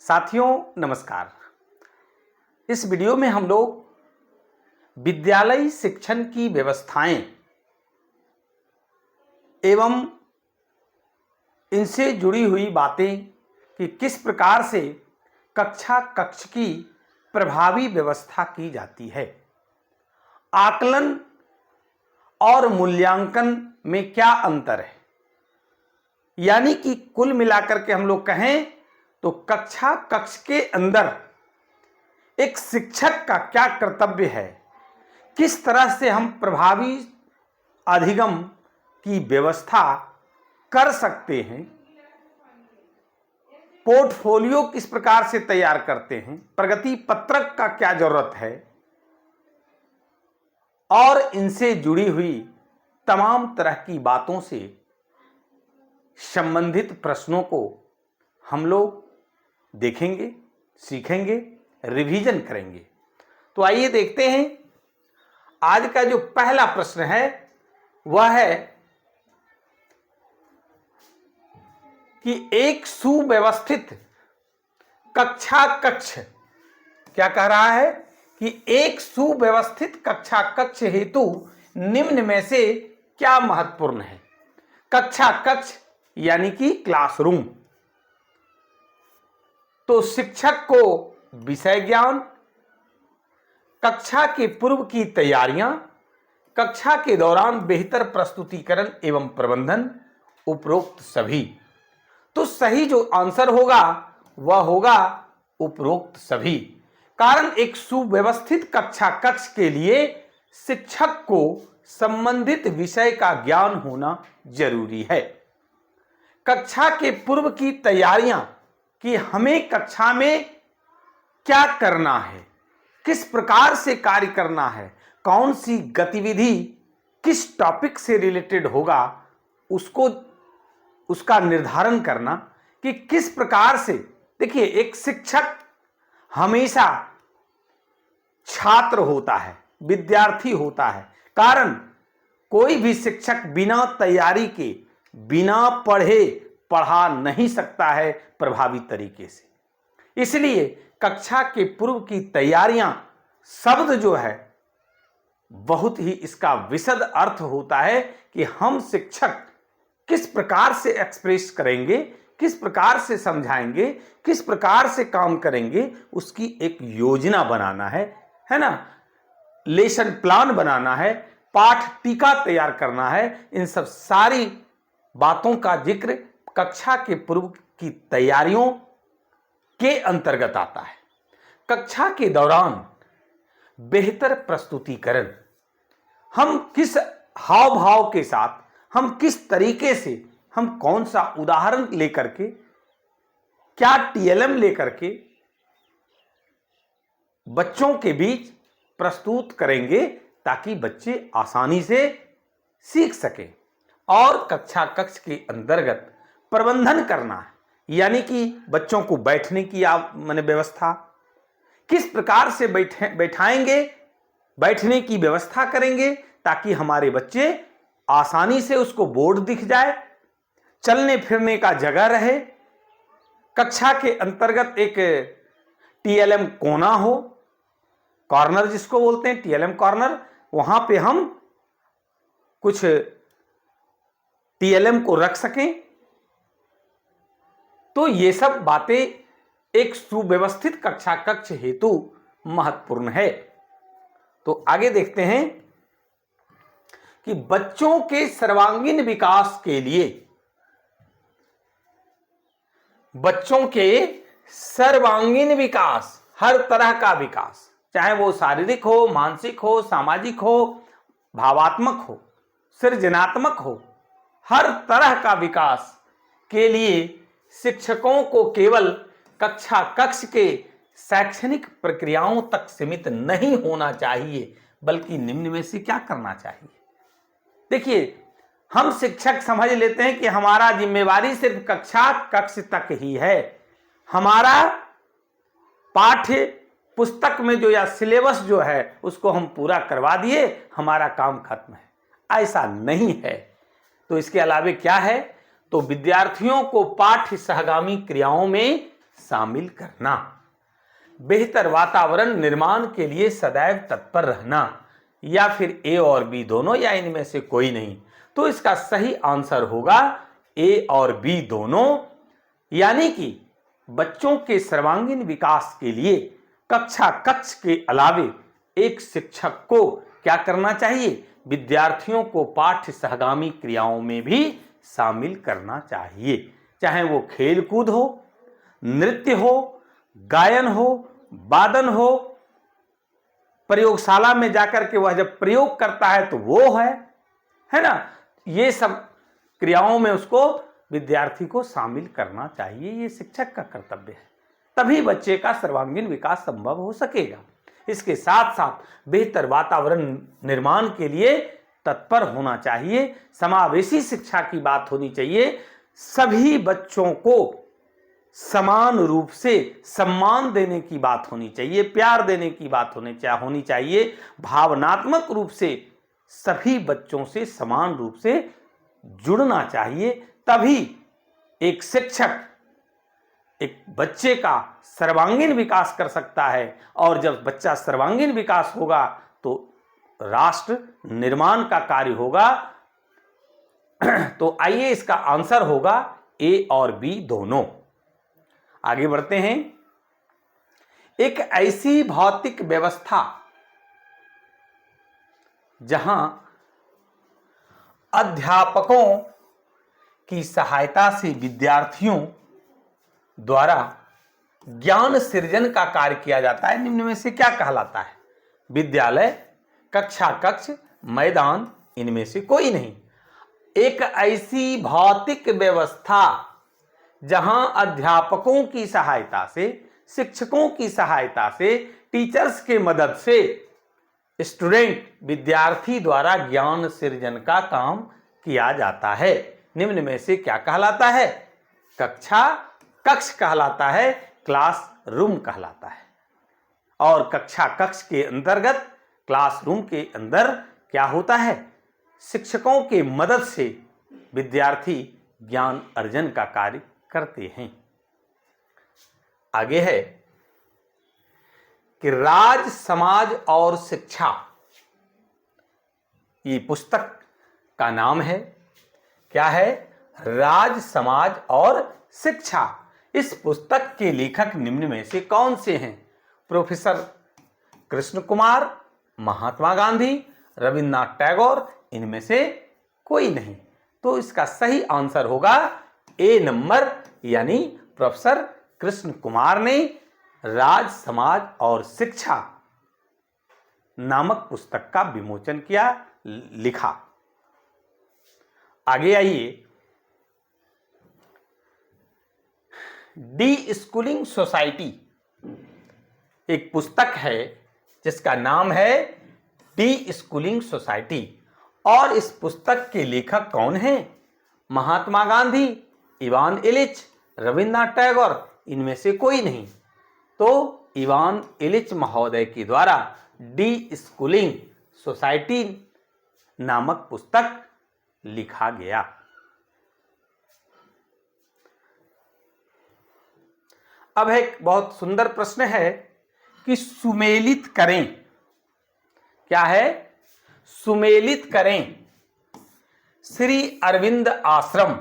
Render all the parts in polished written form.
साथियों नमस्कार। इस वीडियो में हम लोग विद्यालय शिक्षण की व्यवस्थाएं एवं इनसे जुड़ी हुई बातें कि किस प्रकार से कक्ष की प्रभावी व्यवस्था की जाती है, आकलन और मूल्यांकन में क्या अंतर है, यानी कि कुल मिलाकर के हम लोग कहें तो कक्ष के अंदर एक शिक्षक का क्या कर्तव्य है, किस तरह से हम प्रभावी अधिगम की व्यवस्था कर सकते हैं, पोर्टफोलियो किस प्रकार से तैयार करते हैं, प्रगति पत्रक का क्या जरूरत है और इनसे जुड़ी हुई तमाम तरह की बातों से संबंधित प्रश्नों को हम लोग देखेंगे, सीखेंगे, रिवीजन करेंगे। तो आइए देखते हैं। आज का जो पहला प्रश्न है वह है कि एक सुव्यवस्थित कक्ष क्या कह रहा है कि एक सुव्यवस्थित कक्ष हेतु निम्न में से क्या महत्वपूर्ण है। कक्ष यानी कि क्लासरूम, तो शिक्षक को विषय ज्ञान, कक्षा के पूर्व की तैयारियां, कक्षा के दौरान बेहतर प्रस्तुतिकरण एवं प्रबंधन, उपरोक्त सभी। तो सही जो आंसर होगा वह होगा उपरोक्त सभी। कारण एक सुव्यवस्थित कक्ष के लिए शिक्षक को संबंधित विषय का ज्ञान होना जरूरी है। कक्षा के पूर्व की तैयारियां कि हमें कक्षा में क्या करना है, किस प्रकार से कार्य करना है, कौन सी गतिविधि किस टॉपिक से रिलेटेड होगा, उसका निर्धारण करना कि किस प्रकार से। देखिए, एक शिक्षक हमेशा छात्र होता है, विद्यार्थी होता है। कारण कोई भी शिक्षक बिना तैयारी के, बिना पढ़े पढ़ा नहीं सकता है प्रभावी तरीके से। इसलिए कक्षा के पूर्व की तैयारियां शब्द जो है बहुत ही इसका विशद अर्थ होता है कि हम शिक्षक किस प्रकार से एक्सप्रेस करेंगे, किस प्रकार से समझाएंगे, किस प्रकार से काम करेंगे, उसकी एक योजना बनाना है ना, लेसन प्लान बनाना है, पाठ टीका तैयार करना है। इन सब सारी बातों का जिक्र कक्षा के पूर्व की तैयारियों के अंतर्गत आता है। कक्षा के दौरान बेहतर प्रस्तुतिकरण, हम किस हाव भाव के साथ, हम किस तरीके से, हम कौन सा उदाहरण लेकर के, क्या टीएलएम लेकर के बच्चों के बीच प्रस्तुत करेंगे ताकि बच्चे आसानी से सीख सकें। और कक्ष के अंतर्गत प्रबंधन करना है, यानी कि बच्चों को बैठने की व्यवस्था किस प्रकार से बैठाएंगे, बैठने की व्यवस्था करेंगे ताकि हमारे बच्चे आसानी से उसको बोर्ड दिख जाए, चलने फिरने का जगह रहे। कक्षा के अंतर्गत एक टीएलएम कोना हो, कॉर्नर जिसको बोलते हैं टीएलएम कॉर्नर, वहां पे हम कुछ टीएलएम को रख सकें। तो ये सब बातें एक सुव्यवस्थित कक्ष हेतु महत्वपूर्ण है। तो आगे देखते हैं कि बच्चों के सर्वांगीण विकास के लिए, बच्चों के सर्वांगीण विकास, हर तरह का विकास, चाहे वो शारीरिक हो, मानसिक हो, सामाजिक हो, भावात्मक हो, सृजनात्मक हो, हर तरह का विकास के लिए शिक्षकों को केवल कक्ष के शैक्षणिक प्रक्रियाओं तक सीमित नहीं होना चाहिए, बल्कि निम्न में से क्या करना चाहिए। देखिए, हम शिक्षक समझ लेते हैं कि हमारा जिम्मेवारी सिर्फ कक्ष तक ही है, हमारा पाठ्य पुस्तक में जो या सिलेबस जो है उसको हम पूरा करवा दिए, हमारा काम खत्म है। ऐसा नहीं है। तो इसके अलावे क्या है, तो विद्यार्थियों को पाठ्य सहगामी क्रियाओं में शामिल करना, बेहतर वातावरण निर्माण के लिए सदैव तत्पर रहना, या फिर ए और बी दोनों, या इनमें से कोई नहीं। तो इसका सही आंसर होगा ए और बी दोनों, यानी कि बच्चों के सर्वांगीण विकास के लिए कक्षा कक्ष के अलावे एक शिक्षक को क्या करना चाहिए, विद्यार्थियों को पाठ्य सहगामी क्रियाओं में भी शामिल करना चाहिए, चाहे वो खेल कूद हो, नृत्य हो, गायन हो, वादन हो, प्रयोगशाला में जाकर के वह जब प्रयोग करता है तो वो है ना, ये सब क्रियाओं में उसको विद्यार्थी को शामिल करना चाहिए। ये शिक्षक का कर्तव्य है, तभी बच्चे का सर्वांगीण विकास संभव हो सकेगा। इसके साथ साथ बेहतर वातावरण निर्माण के लिए तत्पर होना चाहिए, समावेशी शिक्षा की बात होनी चाहिए, सभी बच्चों को समान रूप से सम्मान देने की बात होनी चाहिए, प्यार देने की बात होनी चाहिए, भावनात्मक रूप से सभी बच्चों से समान रूप से जुड़ना चाहिए, तभी एक शिक्षक एक बच्चे का सर्वांगीण विकास कर सकता है। और जब बच्चा सर्वांगीण विकास होगा तो राष्ट्र निर्माण का कार्य होगा। तो आइए, इसका आंसर होगा ए और बी दोनों। आगे बढ़ते हैं। एक ऐसी भौतिक व्यवस्था जहां अध्यापकों की सहायता से विद्यार्थियों द्वारा ज्ञान सृजन का कार्य किया जाता है, निम्न में से क्या कहलाता है? विद्यालय, कक्षा कक्ष, मैदान, इनमें से कोई नहीं। एक ऐसी भौतिक व्यवस्था जहां अध्यापकों की सहायता से, शिक्षकों की सहायता से, टीचर्स के मदद से स्टूडेंट विद्यार्थी द्वारा ज्ञान सृजन का काम किया जाता है, निम्न में से क्या कहलाता है? कक्षा कक्ष कहलाता है, क्लास रूम कहलाता है। और कक्षा कक्ष के अंतर्गत क्लासरूम के अंदर क्या होता है? शिक्षकों के मदद से विद्यार्थी ज्ञान अर्जन का कार्य करते हैं। आगे है कि राज, समाज और शिक्षा, ये पुस्तक का नाम है। क्या है? राज, समाज और शिक्षा। इस पुस्तक के लेखक निम्न में से कौन से हैं? प्रोफेसर कृष्ण कुमार, महात्मा गांधी, रविन्द्रनाथ टैगोर, इनमें से कोई नहीं। तो इसका सही आंसर होगा ए नंबर, यानी प्रोफेसर कृष्ण कुमार ने राज, समाज और शिक्षा नामक पुस्तक का विमोचन किया, लिखा। आगे आइए। डी स्कूलिंग सोसाइटी एक पुस्तक है जिसका नाम है डी स्कूलिंग सोसाइटी। और इस पुस्तक के लेखक कौन हैं? महात्मा गांधी, इवान इलिच, रविन्द्रनाथ टैगोर, इनमें से कोई नहीं। तो इवान इलिच महोदय के द्वारा डी स्कूलिंग सोसाइटी नामक पुस्तक लिखा गया। अब एक बहुत सुंदर प्रश्न है कि सुमेलित करें। क्या है? सुमेलित करें श्री अरविंद आश्रम।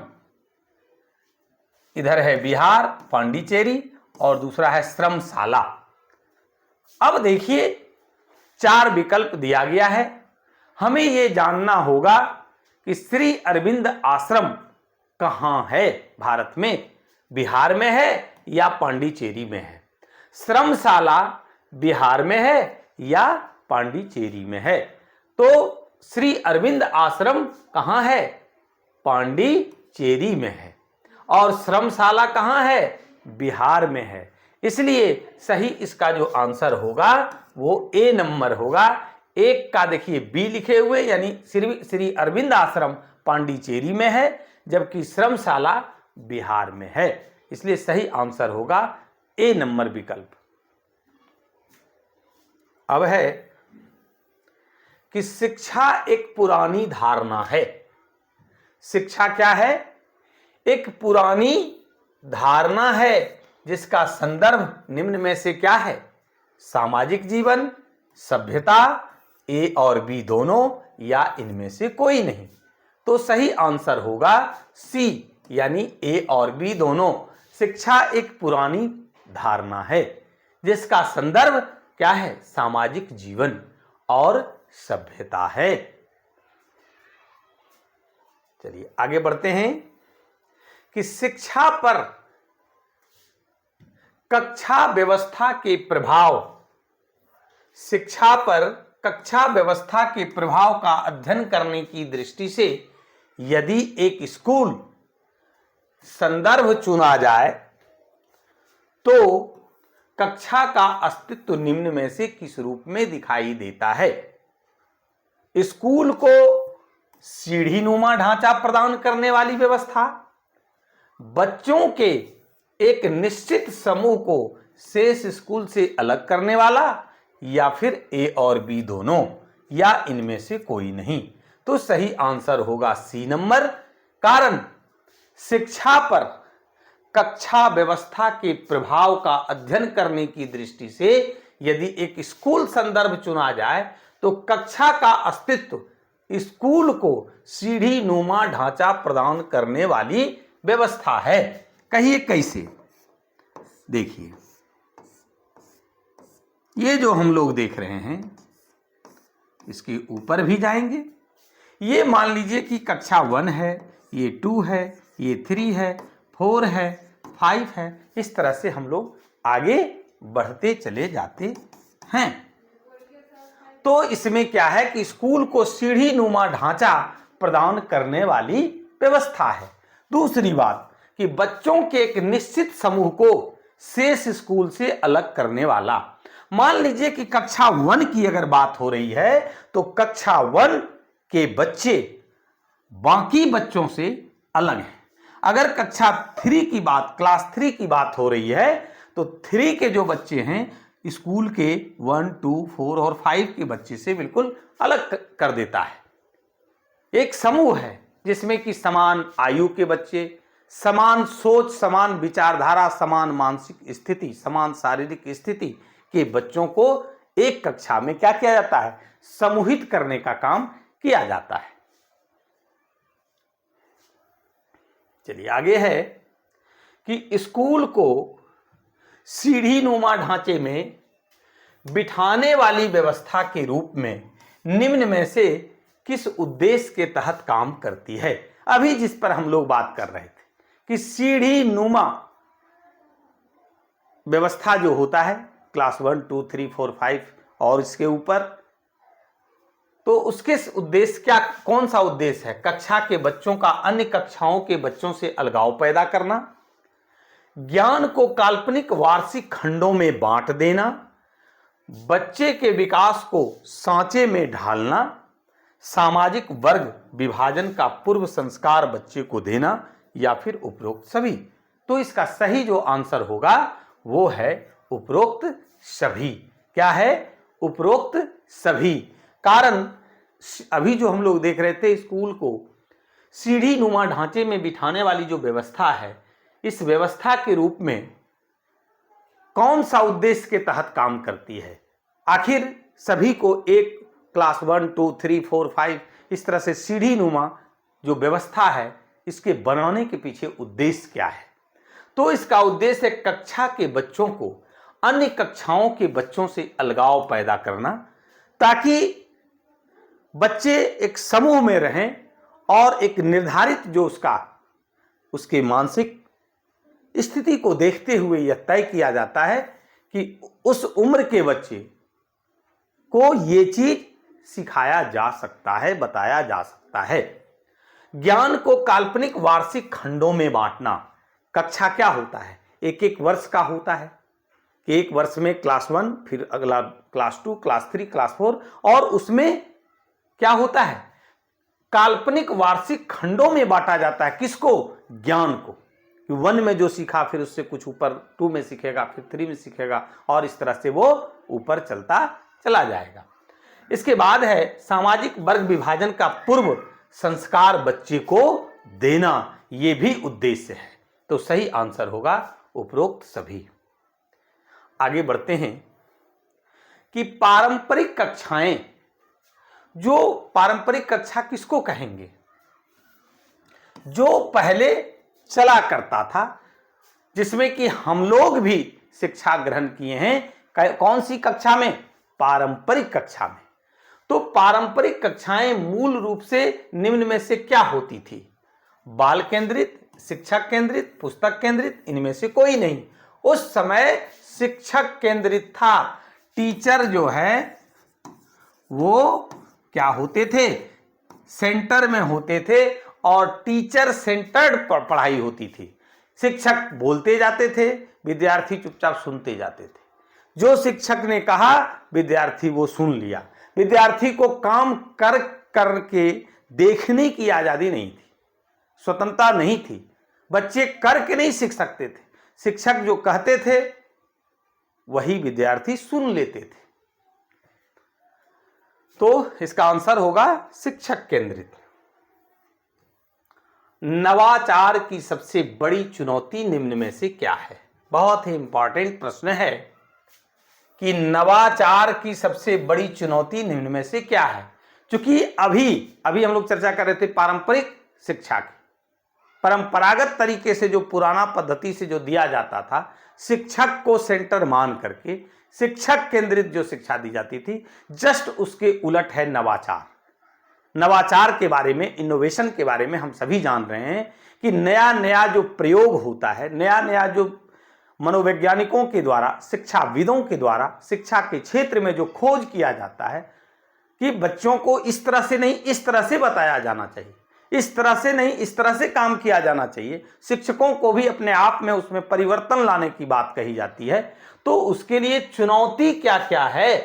इधर है बिहार, पांडिचेरी, और दूसरा है श्रमशाला। अब देखिए, 4 विकल्प दिया गया है। हमें यह जानना होगा कि श्री अरविंद आश्रम कहां है भारत में, बिहार में है या पांडिचेरी में है? श्रमशाला बिहार में है या पांडिचेरी में है? तो श्री अरविंद आश्रम कहां है? पांडिचेरी में है। और श्रमशाला कहां है? बिहार में है। इसलिए सही इसका जो आंसर होगा वो ए नंबर होगा। एक का देखिए बी लिखे हुए, यानी श्री अरविंद आश्रम पांडिचेरी में है, जबकि श्रमशाला बिहार में है। इसलिए सही आंसर होगा ए नंबर विकल्प। अब है कि शिक्षा एक पुरानी धारणा है। शिक्षा क्या है? एक पुरानी धारणा है, जिसका संदर्भ निम्न में से क्या है? सामाजिक जीवन, सभ्यता, ए और बी दोनों, या इनमें से कोई नहीं। तो सही आंसर होगा सी, यानी ए और बी दोनों। शिक्षा एक पुरानी धारणा है जिसका संदर्भ क्या है? सामाजिक जीवन और सभ्यता है। चलिए आगे बढ़ते हैं कि शिक्षा पर कक्षा व्यवस्था के प्रभाव, शिक्षा पर कक्षा व्यवस्था के प्रभाव का अध्ययन करने की दृष्टि से यदि एक स्कूल संदर्भ चुना जाए तो कक्षा का अस्तित्व निम्न में से किस रूप में दिखाई देता है? स्कूल को सीढ़ीनुमा ढांचा प्रदान करने वाली व्यवस्था, बच्चों के एक निश्चित समूह को शेष स्कूल से अलग करने वाला, या फिर ए और बी दोनों, या इनमें से कोई नहीं। तो सही आंसर होगा सी नंबर। कारण शिक्षा पर कक्षा व्यवस्था के प्रभाव का अध्ययन करने की दृष्टि से यदि एक स्कूल संदर्भ चुना जाए तो कक्षा का अस्तित्व स्कूल को सीढ़ीनुमा ढांचा प्रदान करने वाली व्यवस्था है। कहिए कैसे? देखिए, ये जो हम लोग देख रहे हैं इसके ऊपर भी जाएंगे। ये मान लीजिए कि कक्षा 1 है, ये 2 है, ये 3 है, 4 है, 5 है। इस तरह से हम लोग आगे बढ़ते चले जाते हैं। तो इसमें क्या है कि स्कूल को सीढ़ीनुमा ढांचा प्रदान करने वाली व्यवस्था है। दूसरी बात कि बच्चों के एक निश्चित समूह को शेष स्कूल से अलग करने वाला। मान लीजिए कि कक्षा 1 की अगर बात हो रही है तो कक्षा 1 के बच्चे बाकी बच्चों से अलग हैं। अगर कक्षा 3 की बात, क्लास 3 की बात हो रही है तो 3 के जो बच्चे हैं स्कूल के 1, 2, 4 और 5 के बच्चे से बिल्कुल अलग कर देता है। एक समूह है जिसमें कि समान आयु के बच्चे, समान सोच, समान विचारधारा, समान मानसिक स्थिति, समान शारीरिक स्थिति के बच्चों को एक कक्षा में क्या किया जाता है? समूहित करने का काम किया जाता है। चलिए आगे है कि स्कूल को सीढ़ीनुमा ढांचे में बिठाने वाली व्यवस्था के रूप में निम्न में से किस उद्देश्य के तहत काम करती है? अभी जिस पर हम लोग बात कर रहे थे कि सीढ़ीनुमा व्यवस्था जो होता है क्लास 1, 2, 3, 4, 5 और इसके ऊपर, तो उसके उद्देश्य क्या, कौन सा उद्देश्य है? कक्षा के बच्चों का अन्य कक्षाओं के बच्चों से अलगाव पैदा करना, ज्ञान को काल्पनिक वार्षिक खंडों में बांट देना, बच्चे के विकास को सांचे में ढालना, सामाजिक वर्ग विभाजन का पूर्व संस्कार बच्चे को देना, या फिर उपरोक्त सभी। तो इसका सही जो आंसर होगा वो है उपरोक्त सभी। क्या है? उपरोक्त सभी। कारण अभी जो हम लोग देख रहे थे स्कूल को सीढ़ीनुमा ढांचे में बिठाने वाली जो व्यवस्था है, इस व्यवस्था के रूप में कौन सा उद्देश्य के तहत काम करती है? आखिर सभी को एक क्लास 1, 2, 3, 4, 5 इस तरह से सीढ़ीनुमा जो व्यवस्था है इसके बनाने के पीछे उद्देश्य क्या है? तो इसका उद्देश्य कक्षा के बच्चों को अन्य कक्षाओं के बच्चों से अलगाव पैदा करना, ताकि बच्चे एक समूह में रहें और एक निर्धारित जो उसके मानसिक स्थिति को देखते हुए यह तय किया जाता है कि उस उम्र के बच्चे को ये चीज सिखाया जा सकता है, बताया जा सकता है। ज्ञान को काल्पनिक वार्षिक खंडों में बांटना। कक्षा क्या होता है? एक एक वर्ष का होता है कि एक वर्ष में क्लास 1, फिर अगला क्लास 2, क्लास 3, क्लास 4, और उसमें क्या होता है? काल्पनिक वार्षिक खंडों में बांटा जाता है। किसको? ज्ञान को। 1 में जो सीखा फिर उससे कुछ ऊपर 2 में सीखेगा, फिर 3 में सीखेगा, और इस तरह से वो ऊपर चलता चला जाएगा। इसके बाद है सामाजिक वर्ग विभाजन का पूर्व संस्कार बच्चे को देना। यह भी उद्देश्य है। तो सही आंसर होगा उपरोक्त सभी। आगे बढ़ते हैं कि पारंपरिक कक्षाएं, जो पारंपरिक कक्षा किसको कहेंगे? जो पहले चला करता था, जिसमें कि हम लोग भी शिक्षा ग्रहण किए हैं। कौन सी कक्षा में? पारंपरिक कक्षा में। तो पारंपरिक कक्षाएं मूल रूप से निम्न में से क्या होती थी? बाल केंद्रित, शिक्षक केंद्रित, पुस्तक केंद्रित, इनमें से कोई नहीं। उस समय शिक्षक केंद्रित था। टीचर जो है वो क्या होते थे? सेंटर में होते थे और टीचर सेंटर्ड पढ़ाई होती थी। शिक्षक बोलते जाते थे, विद्यार्थी चुपचाप सुनते जाते थे। जो शिक्षक ने कहा विद्यार्थी वो सुन लिया। विद्यार्थी को काम कर करके देखने की आजादी नहीं थी, स्वतंत्रता नहीं थी। बच्चे करके नहीं सीख सकते थे। शिक्षक जो कहते थे वही विद्यार्थी सुन लेते थे। तो इसका आंसर होगा शिक्षक केंद्रित। नवाचार की सबसे बड़ी चुनौती निम्न में से क्या है? बहुत ही इंपॉर्टेंट प्रश्न है कि नवाचार की सबसे बड़ी चुनौती निम्न में से क्या है। क्योंकि अभी हम लोग चर्चा कर रहे थे पारंपरिक शिक्षा की। परंपरागत तरीके से जो पुराना पद्धति से जो दिया जाता था, शिक्षक को सेंटर मान करके शिक्षक केंद्रित जो शिक्षा दी जाती थी, जस्ट उसके उलट है नवाचार। नवाचार के बारे में, इनोवेशन के बारे में हम सभी जान रहे हैं कि नया नया जो प्रयोग होता है, नया नया जो मनोवैज्ञानिकों के द्वारा, शिक्षाविदों के द्वारा शिक्षा के क्षेत्र में जो खोज किया जाता है कि बच्चों को इस तरह से नहीं इस तरह से बताया जाना चाहिए, इस तरह से नहीं इस तरह से काम किया जाना चाहिए। शिक्षकों को भी अपने आप में उसमें परिवर्तन लाने की बात कही जाती है। तो उसके लिए चुनौती क्या क्या है?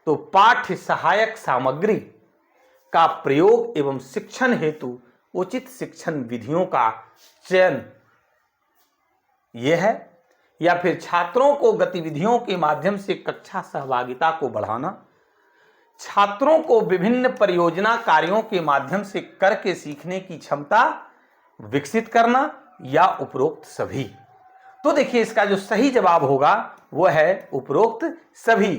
तो पाठ्य सहायक सामग्री का प्रयोग एवं शिक्षण हेतु उचित शिक्षण विधियों का चयन यह है, या फिर छात्रों को गतिविधियों के माध्यम से कक्षा सहभागिता को बढ़ाना, छात्रों को विभिन्न परियोजना कार्यों के माध्यम से करके सीखने की क्षमता विकसित करना, या उपरोक्त सभी। तो देखिए इसका जो सही जवाब होगा वह है उपरोक्त सभी।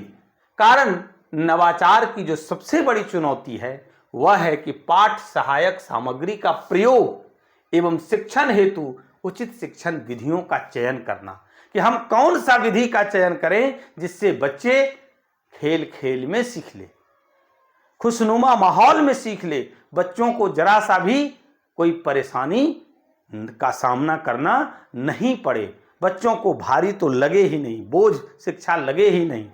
कारण नवाचार की जो सबसे बड़ी चुनौती है वह है कि पाठ सहायक सामग्री का प्रयोग एवं शिक्षण हेतु उचित शिक्षण विधियों का चयन करना, कि हम कौन सा विधि का चयन करें जिससे बच्चे खेल खेल में सीख ले, खुशनुमा माहौल में सीख ले, बच्चों को जरा सा भी कोई परेशानी का सामना करना नहीं पड़े, बच्चों को भारी तो लगे ही नहीं, बोझ शिक्षा लगे ही नहीं।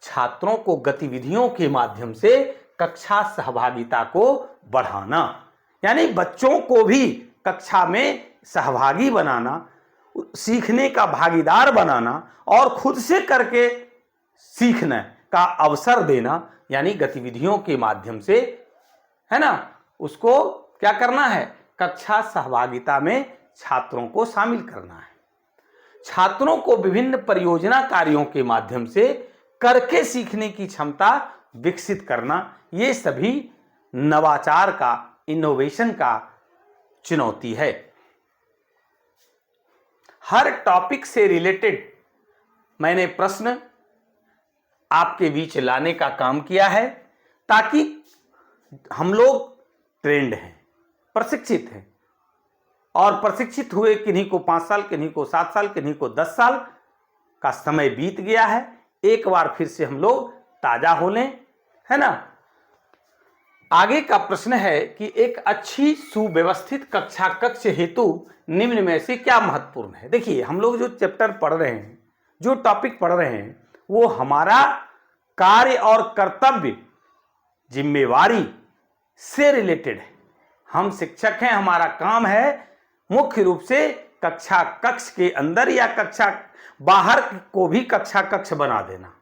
छात्रों को गतिविधियों के माध्यम से कक्षा सहभागिता को बढ़ाना, यानी बच्चों को भी कक्षा में सहभागी बनाना, सीखने का भागीदार बनाना और खुद से करके सीखने का अवसर देना, यानी गतिविधियों के माध्यम से, है ना, उसको क्या करना है? कक्षा सहभागिता में छात्रों को शामिल करना है। छात्रों को विभिन्न परियोजना कार्यों के माध्यम से करके सीखने की क्षमता विकसित करना, ये सभी नवाचार का, इनोवेशन का चुनौती है। हर टॉपिक से रिलेटेड मैंने प्रश्न आपके बीच लाने का काम किया है, ताकि हम लोग ट्रेंड हैं, प्रशिक्षित हैं, और प्रशिक्षित हुए किन्हीं को 5 साल, किन्हीं को 7 साल, किन्हीं को 10 साल का समय बीत गया है। एक बार फिर से हम लोग ताजा हो लें, है ना। आगे का प्रश्न है कि एक अच्छी सुव्यवस्थित कक्षा कक्ष हेतु निम्न में से क्या महत्वपूर्ण है। देखिए हम लोग जो चैप्टर पढ़ रहे हैं, जो टॉपिक पढ़ रहे हैं, वो हमारा कार्य और कर्तव्य, जिम्मेवारी से रिलेटेड है। हम शिक्षक हैं, हमारा काम है मुख्य रूप से कक्षा कक्ष के अंदर या कक्षा बाहर को भी कक्षा कक्ष बना देना,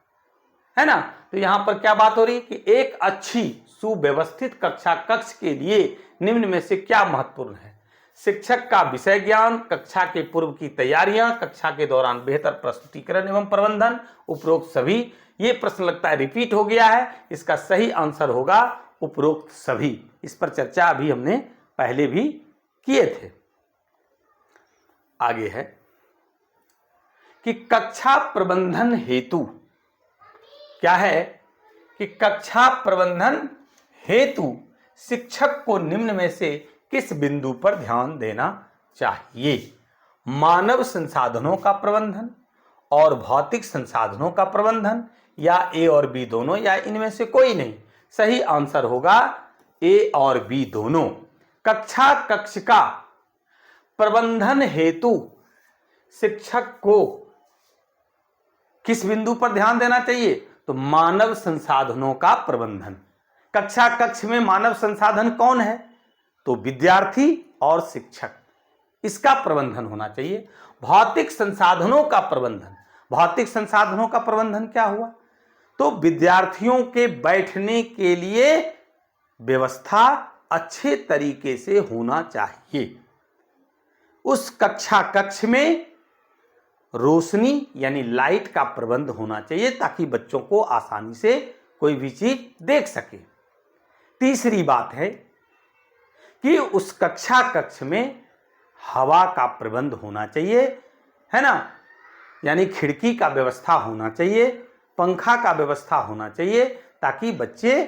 है ना। तो यहां पर क्या बात हो रही है कि एक अच्छी सुव्यवस्थित कक्षा कक्ष के लिए निम्न में से क्या महत्वपूर्ण है। शिक्षक का विषय ज्ञान, कक्षा के पूर्व की तैयारियां, कक्षा के दौरान बेहतर प्रस्तुतीकरण एवं प्रबंधन, उपरोक्त सभी। ये प्रश्न लगता है रिपीट हो गया है, इसका सही आंसर होगा उपरोक्त सभी। इस पर चर्चा अभी हमने पहले भी किए थे। आगे है कि कक्षा प्रबंधन हेतु, क्या है कि कक्षा प्रबंधन हेतु शिक्षक को निम्न में से किस बिंदु पर ध्यान देना चाहिए? मानव संसाधनों का प्रबंधन और भौतिक संसाधनों का प्रबंधन, या ए और बी दोनों, या इनमें से कोई नहीं। सही आंसर होगा ए और बी दोनों। कक्षा कक्ष का प्रबंधन हेतु शिक्षक को किस बिंदु पर ध्यान देना चाहिए? तो मानव संसाधनों का प्रबंधन। कक्षा कक्ष में मानव संसाधन कौन है? तो विद्यार्थी और शिक्षक, इसका प्रबंधन होना चाहिए। भौतिक संसाधनों का प्रबंधन, भौतिक संसाधनों का प्रबंधन क्या हुआ? तो विद्यार्थियों के बैठने के लिए व्यवस्था अच्छे तरीके से होना चाहिए। उस कक्षा कक्ष में रोशनी यानी लाइट का प्रबंध होना चाहिए ताकि बच्चों को आसानी से कोई भी चीज देख सके। तीसरी बात है कि उस कक्षा कक्ष में हवा का प्रबंध होना चाहिए, है ना, यानी खिड़की का व्यवस्था होना चाहिए, पंखा का व्यवस्था होना चाहिए ताकि बच्चे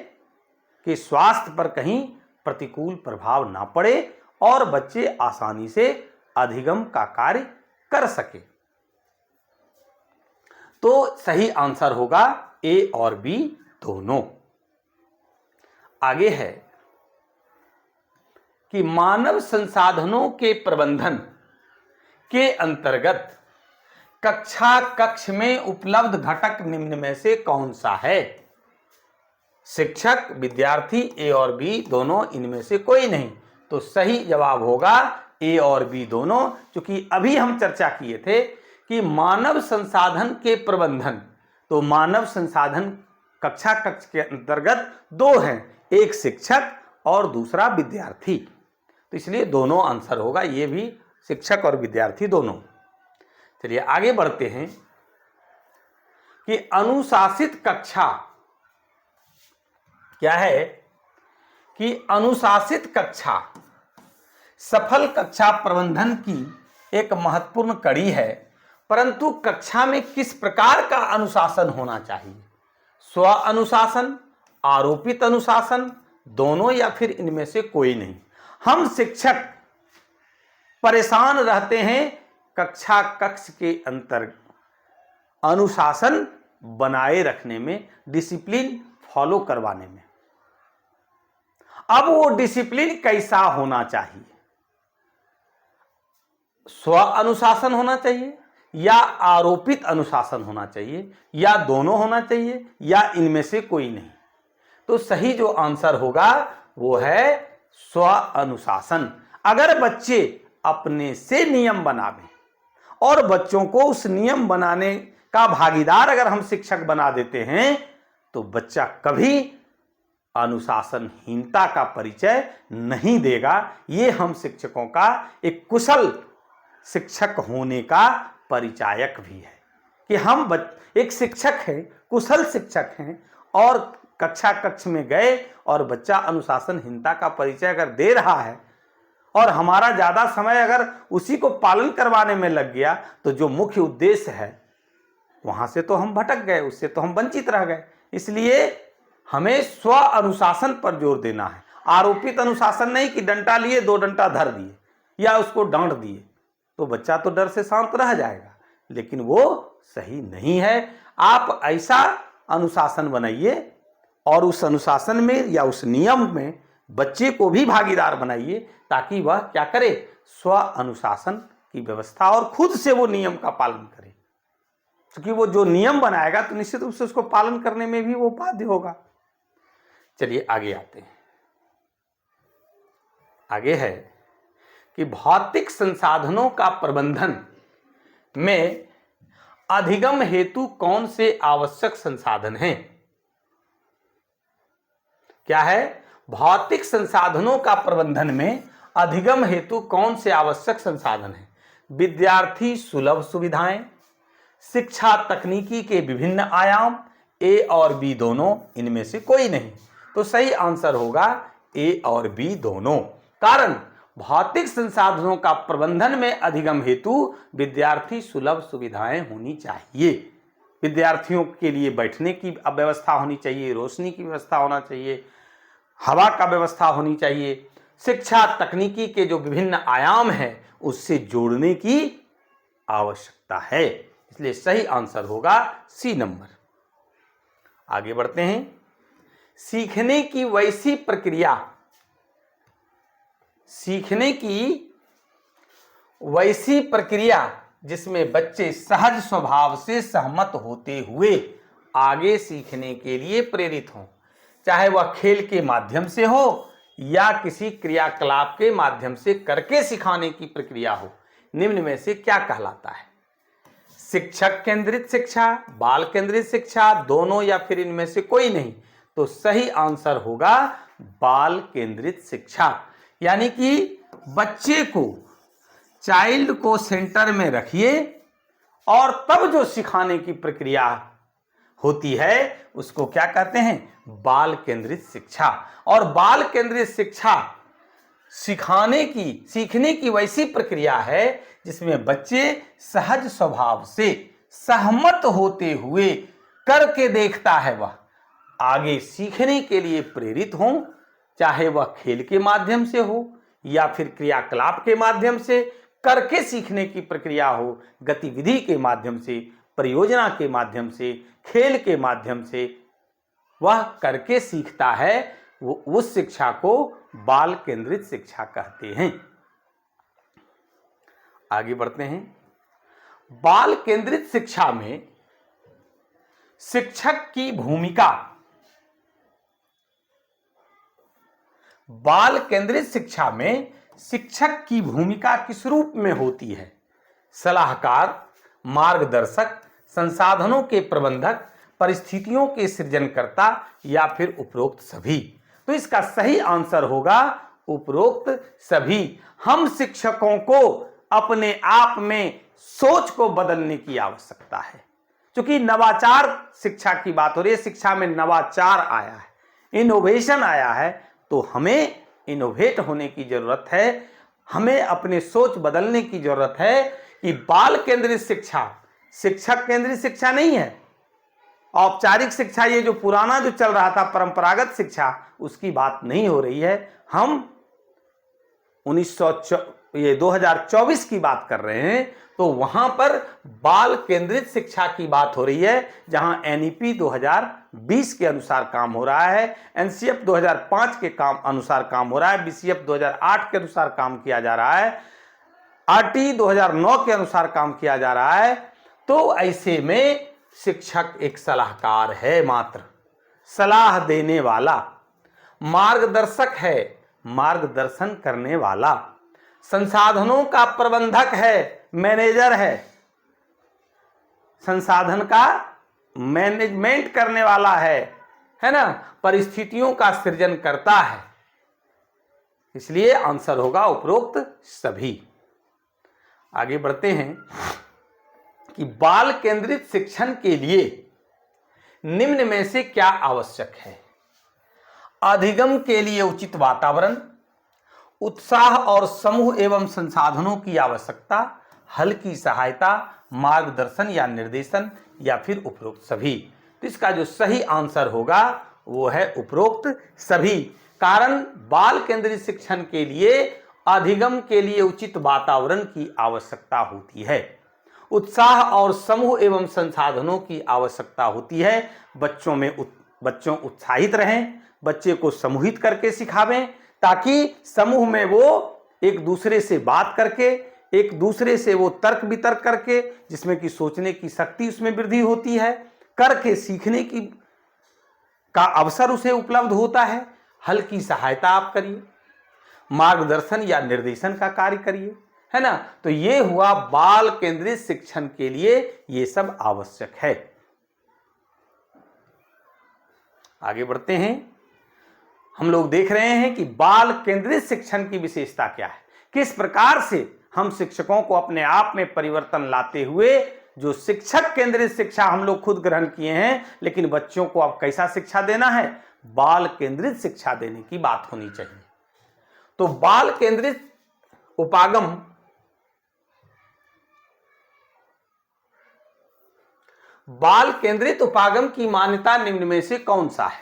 के स्वास्थ्य पर कहीं प्रतिकूल प्रभाव ना पड़े और बच्चे आसानी से अधिगम का कार्य कर सके। तो सही आंसर होगा ए और बी दोनों। आगे है कि मानव संसाधनों के प्रबंधन के अंतर्गत कक्षा कक्ष में उपलब्ध घटक निम्न में से कौन सा है? शिक्षक, विद्यार्थी, ए और बी दोनों, इनमें से कोई नहीं। तो सही जवाब होगा ए और बी दोनों, क्योंकि अभी हम चर्चा किए थे कि मानव संसाधन के प्रबंधन, तो मानव संसाधन कक्षा कक्ष के अंतर्गत दो हैं, एक शिक्षक और दूसरा विद्यार्थी। तो इसलिए दोनों आंसर होगा, ये भी शिक्षक और विद्यार्थी दोनों। चलिए आगे बढ़ते हैं कि अनुशासित कक्षा क्या है? कि अनुशासित कक्षा सफल कक्षा प्रबंधन की एक महत्वपूर्ण कड़ी है, परंतु कक्षा में किस प्रकार का अनुशासन होना चाहिए? स्व अनुशासन, आरोपित अनुशासन, दोनों, या फिर इनमें से कोई नहीं? हम शिक्षक परेशान रहते हैं कक्षा कक्ष के अंतर अनुशासन बनाए रखने में, डिसिप्लिन फॉलो करवाने में। अब वो डिसिप्लिन कैसा होना चाहिए? स्व अनुशासन होना चाहिए या आरोपित अनुशासन होना चाहिए, या दोनों होना चाहिए, या इनमें से कोई नहीं? तो सही जो आंसर होगा वो है स्व अनुशासन। अगर बच्चे अपने से नियम बनावें और बच्चों को उस नियम बनाने का भागीदार अगर हम शिक्षक बना देते हैं तो बच्चा कभी अनुशासनहीनता का परिचय नहीं देगा। ये हम शिक्षकों का एक कुशल शिक्षक होने का परिचायक भी है कि हम एक शिक्षक हैं, कुशल शिक्षक हैं, और कक्षा कक्ष में गए और बच्चा अनुशासनहीनता का परिचय अगर दे रहा है और हमारा ज़्यादा समय अगर उसी को पालन करवाने में लग गया तो जो मुख्य उद्देश्य है वहाँ से तो हम भटक गए, उससे तो हम वंचित रह गए। इसलिए हमें स्व अनुशासन पर जोर देना है, आरोपित अनुशासन नहीं कि डंडा लिए 2 डंडा धर दिए या उसको डांट दिए तो बच्चा तो डर से शांत रह जाएगा, लेकिन वो सही नहीं है। आप ऐसा अनुशासन बनाइए और उस अनुशासन में या उस नियम में बच्चे को भी भागीदार बनाइए ताकि वह क्या करे, स्व अनुशासन की व्यवस्था और खुद से वो नियम का पालन करे, क्योंकि वो जो नियम बनाएगा तो निश्चित रूप से उसको पालन करने में भी वो बाध्य होगा। चलिए आगे आते हैं। आगे है कि भौतिक संसाधनों का प्रबंधन में अधिगम हेतु कौन से आवश्यक संसाधन हैं? क्या है? भौतिक संसाधनों का प्रबंधन में अधिगम हेतु कौन से आवश्यक संसाधन हैं? विद्यार्थी सुलभ सुविधाएं, शिक्षा तकनीकी के विभिन्न आयाम, ए और बी दोनों, इनमें से कोई नहीं। तो सही आंसर होगा ए और बी दोनों। कारण भौतिक संसाधनों का प्रबंधन में अधिगम हेतु विद्यार्थी सुलभ सुविधाएं होनी चाहिए। विद्यार्थियों के लिए बैठने की व्यवस्था होनी चाहिए, रोशनी की व्यवस्था होना चाहिए, हवा का व्यवस्था होनी चाहिए। शिक्षा तकनीकी के जो विभिन्न आयाम हैं उससे जोड़ने की आवश्यकता है। इसलिए सही आंसर होगा सी नंबर। आगे बढ़ते हैं। सीखने की वैसी प्रक्रिया, सीखने की वैसी प्रक्रिया जिसमें बच्चे सहज स्वभाव से सहमत होते हुए आगे सीखने के लिए प्रेरित हों, चाहे वह खेल के माध्यम से हो या किसी क्रियाकलाप के माध्यम से करके सिखाने की प्रक्रिया हो, निम्न में से क्या कहलाता है? शिक्षक केंद्रित शिक्षा, बाल केंद्रित शिक्षा, दोनों या फिर इनमें से कोई नहीं? तो सही आंसर होगा बाल केंद्रित शिक्षा। यानी कि बच्चे को, चाइल्ड को सेंटर में रखिए और तब जो सिखाने की प्रक्रिया होती है उसको क्या कहते हैं? बाल केंद्रित शिक्षा। और बाल केंद्रित शिक्षा सीखने की वैसी प्रक्रिया है जिसमें बच्चे सहज स्वभाव से सहमत होते हुए करके देखता है, वह आगे सीखने के लिए प्रेरित हो, चाहे वह खेल के माध्यम से हो या फिर क्रियाकलाप के माध्यम से करके सीखने की प्रक्रिया हो, गतिविधि के माध्यम से, परियोजना के माध्यम से, खेल के माध्यम से वह करके सीखता है, वो उस शिक्षा को बाल केंद्रित शिक्षा कहते हैं। आगे बढ़ते हैं। बाल केंद्रित शिक्षा में शिक्षक की भूमिका, बाल केंद्रित शिक्षा में शिक्षक की भूमिका किस रूप में होती है? सलाहकार, मार्गदर्शक, संसाधनों के प्रबंधक, परिस्थितियों के सृजनकर्ता या फिर उपरोक्त सभी? तो इसका सही आंसर होगा उपरोक्त सभी। हम शिक्षकों को अपने आप में सोच को बदलने की आवश्यकता है, क्योंकि नवाचार शिक्षा की बात हो रही है, शिक्षा में नवाचार आया है, इनोवेशन आया है, तो हमें इनोवेट होने की जरूरत है, हमें अपने सोच बदलने की जरूरत है कि बाल केंद्रित शिक्षा शिक्षक केंद्रित शिक्षा नहीं है। औपचारिक शिक्षा, ये जो पुराना जो चल रहा था परंपरागत शिक्षा, उसकी बात नहीं हो रही है। हम 2024 की बात कर रहे हैं, तो वहां पर बाल केंद्रित शिक्षा की बात हो रही है, जहां एनईपी 2020 के अनुसार काम हो रहा है, एनसीएफ 2005 के अनुसार काम हो रहा है, बीसीएफ 2008 के अनुसार काम किया जा रहा है, आरटी 2009 के अनुसार काम किया जा रहा है। तो ऐसे में शिक्षक एक सलाहकार है, मात्र सलाह देने वाला, मार्गदर्शक है, मार्गदर्शन करने वाला, संसाधनों का प्रबंधक है, मैनेजर है, संसाधन का मैनेजमेंट करने वाला है ना, परिस्थितियों का सृजन करता है। इसलिए आंसर होगा उपरोक्त सभी। आगे बढ़ते हैं कि बाल केंद्रित शिक्षण के लिए निम्न में से क्या आवश्यक है? अधिगम के लिए उचित वातावरण, उत्साह और समूह एवं संसाधनों की आवश्यकता, हल की सहायता, मार्गदर्शन या निर्देशन या फिर उपरोक्त सभी? तो इसका जो सही आंसर होगा वो है उपरोक्त सभी। कारण बाल केंद्रित शिक्षण के लिए अधिगम के लिए उचित वातावरण की आवश्यकता होती है, उत्साह और समूह एवं संसाधनों की आवश्यकता होती है। बच्चों उत्साहित रहें, बच्चे को समूहित करके सिखावें, ताकि समूह में वो एक दूसरे से बात करके, एक दूसरे से वो तर्क वितर्क करके, जिसमें कि सोचने की शक्ति उसमें वृद्धि होती है, करके सीखने की का अवसर उसे उपलब्ध होता है। हल की सहायता आप करिए, मार्गदर्शन या निर्देशन का कार्य करिए, है ना। तो ये हुआ बाल केंद्रित शिक्षण के लिए ये सब आवश्यक है। आगे बढ़ते हैं। हम लोग देख रहे हैं कि बाल केंद्रित शिक्षण की विशेषता क्या है, किस प्रकार से हम शिक्षकों को अपने आप में परिवर्तन लाते हुए जो शिक्षक केंद्रित शिक्षा हम लोग खुद ग्रहण किए हैं, लेकिन बच्चों को अब कैसा शिक्षा देना है? बाल केंद्रित शिक्षा देने की बात होनी चाहिए। तो बाल केंद्रित उपागम बाल केंद्रित उपागम की मान्यता निम्न में से कौन सा है?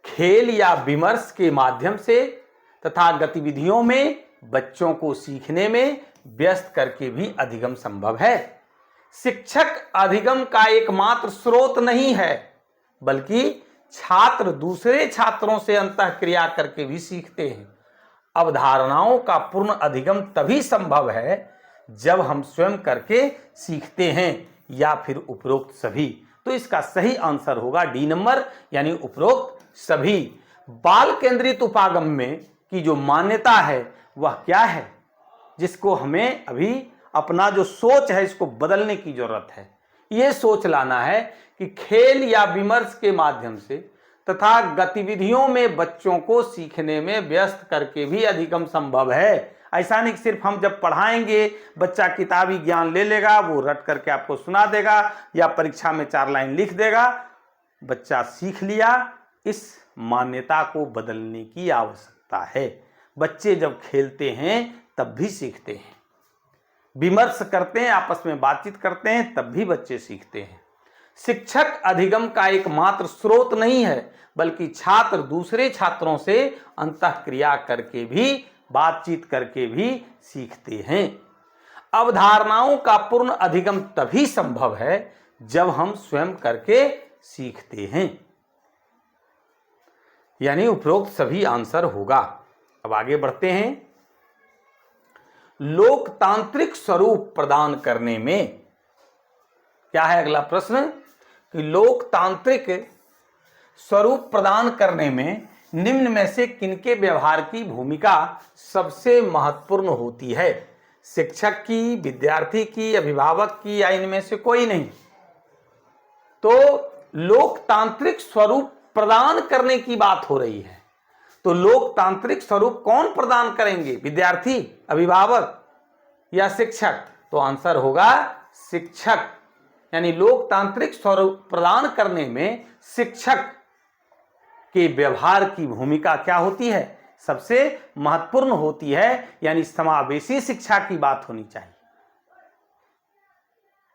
खेल या विमर्श के माध्यम से तथा गतिविधियों में बच्चों को सीखने में व्यस्त करके भी अधिगम संभव है। शिक्षक अधिगम का एकमात्र स्रोत नहीं है, बल्कि छात्र दूसरे छात्रों से अंतःक्रिया करके भी सीखते हैं। अवधारणाओं का पूर्ण अधिगम तभी संभव है जब हम स्वयं करके सीखते हैं, या फिर उपरोक्त सभी। तो इसका सही आंसर होगा डी नंबर, यानी उपरोक्त सभी। बाल केंद्रित उपागम में की जो मान्यता है वह क्या है, जिसको हमें अभी अपना जो सोच है इसको बदलने की जरूरत है। यह सोच लाना है कि खेल या विमर्श के माध्यम से तथा गतिविधियों में बच्चों को सीखने में व्यस्त करके भी अधिगम संभव है। ऐसा नहीं सिर्फ हम जब पढ़ाएंगे बच्चा किताबी ज्ञान ले लेगा, वो रट करके आपको सुना देगा या परीक्षा में 4 लाइन लिख देगा, बच्चा सीख लिया। इस मान्यता को बदलने की आवश्यकता है। बच्चे जब खेलते हैं तब भी सीखते हैं, विमर्श करते हैं, आपस में बातचीत करते हैं, तब भी बच्चे सीखते हैं। शिक्षक अधिगम का एकमात्र स्रोत नहीं है, बल्कि छात्र दूसरे छात्रों से अंतःक्रिया करके भी, बातचीत करके भी सीखते हैं। अवधारणाओं का पूर्ण अधिगम तभी संभव है जब हम स्वयं करके सीखते हैं, यानी उपरोक्त सभी आंसर होगा। अब आगे बढ़ते हैं। लोकतांत्रिक स्वरूप प्रदान करने में क्या है अगला प्रश्न, कि लोकतांत्रिक स्वरूप प्रदान करने में निम्न में से किनके व्यवहार की भूमिका सबसे महत्वपूर्ण होती है? शिक्षक की, विद्यार्थी की, अभिभावक की, या इनमें से कोई नहीं? तो लोकतांत्रिक स्वरूप प्रदान करने की बात हो रही है। तो लोकतांत्रिक स्वरूप कौन प्रदान करेंगे? विद्यार्थी, अभिभावक या शिक्षक? तो आंसर होगा शिक्षक। यानी लोकतांत्रिक स्वरूप प्रदान करने में शिक्षक के व्यवहार की भूमिका क्या होती है? सबसे महत्वपूर्ण होती है। यानी समावेशी शिक्षा की बात होनी चाहिए।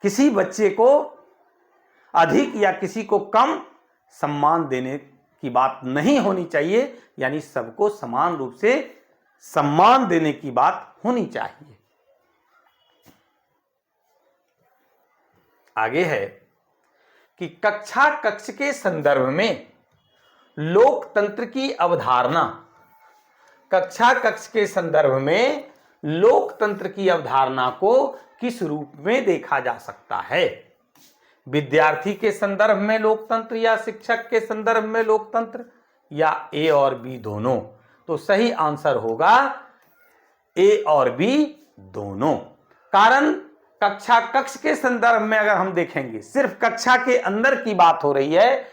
किसी बच्चे को अधिक या किसी को कम सम्मान देने की बात नहीं होनी चाहिए, यानी सबको समान रूप से सम्मान देने की बात होनी चाहिए। आगे है कि कक्षा कक्ष के संदर्भ में लोकतंत्र की अवधारणा, कक्षा कक्ष के संदर्भ में लोकतंत्र की अवधारणा को किस रूप में देखा जा सकता है? विद्यार्थी के संदर्भ में लोकतंत्र, या शिक्षक के संदर्भ में लोकतंत्र, या ए और बी दोनों? तो सही आंसर होगा ए और बी दोनों। कारण कक्षा कक्ष के संदर्भ में अगर हम देखेंगे, सिर्फ कक्षा के अंदर की बात हो रही है,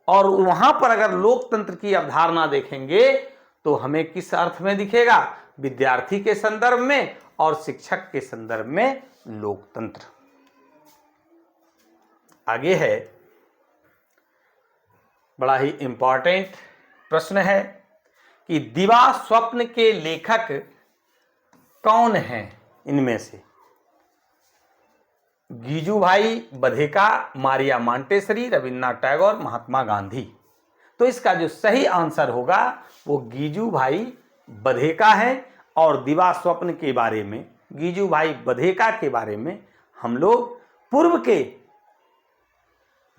और वहां पर अगर लोकतंत्र की अवधारणा देखेंगे तो हमें किस अर्थ में दिखेगा? विद्यार्थी के संदर्भ में और शिक्षक के संदर्भ में लोकतंत्र। आगे है, बड़ा ही इंपॉर्टेंट प्रश्न है कि दिवा स्वप्न के लेखक कौन हैं इनमें से? गीजूभाई बधेका, मारिया मांटेसरी, रविन्द्रनाथ टैगोर, महात्मा गांधी? तो इसका जो सही आंसर होगा वो गीजूभाई बधेका है। और दिवा स्वप्न के बारे में, गीजूभाई बधेका के बारे में हम लोग पूर्व के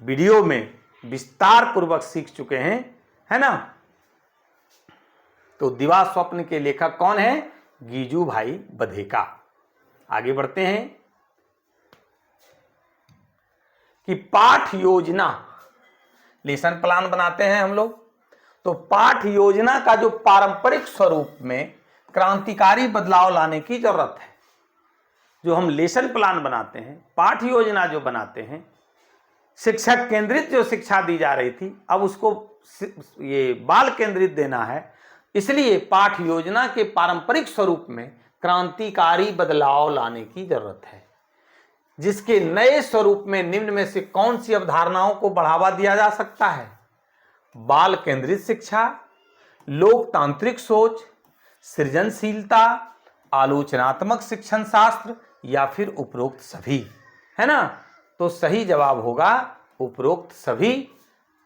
वीडियो में विस्तार पूर्वक सीख चुके हैं, है ना? तो दिवा स्वप्न के लेखक कौन है? गीजूभाई बधेका। आगे बढ़ते हैं कि पाठ योजना, लेसन प्लान बनाते हैं हम लोग, तो पाठ योजना का जो पारंपरिक स्वरूप में क्रांतिकारी बदलाव लाने की जरूरत है। जो हम लेसन प्लान बनाते हैं, पाठ योजना जो बनाते हैं, शिक्षक केंद्रित जो शिक्षा दी जा रही थी, अब उसको ये बाल केंद्रित देना है। इसलिए पाठ योजना के पारंपरिक स्वरूप में क्रांतिकारी बदलाव लाने की जरूरत है, जिसके नए स्वरूप में निम्न में से कौन सी अवधारणाओं को बढ़ावा दिया जा सकता है? बाल केंद्रित शिक्षा, लोकतांत्रिक सोच, सृजनशीलता, आलोचनात्मक शिक्षण शास्त्र या फिर उपरोक्त सभी, है ना। तो सही जवाब होगा उपरोक्त सभी।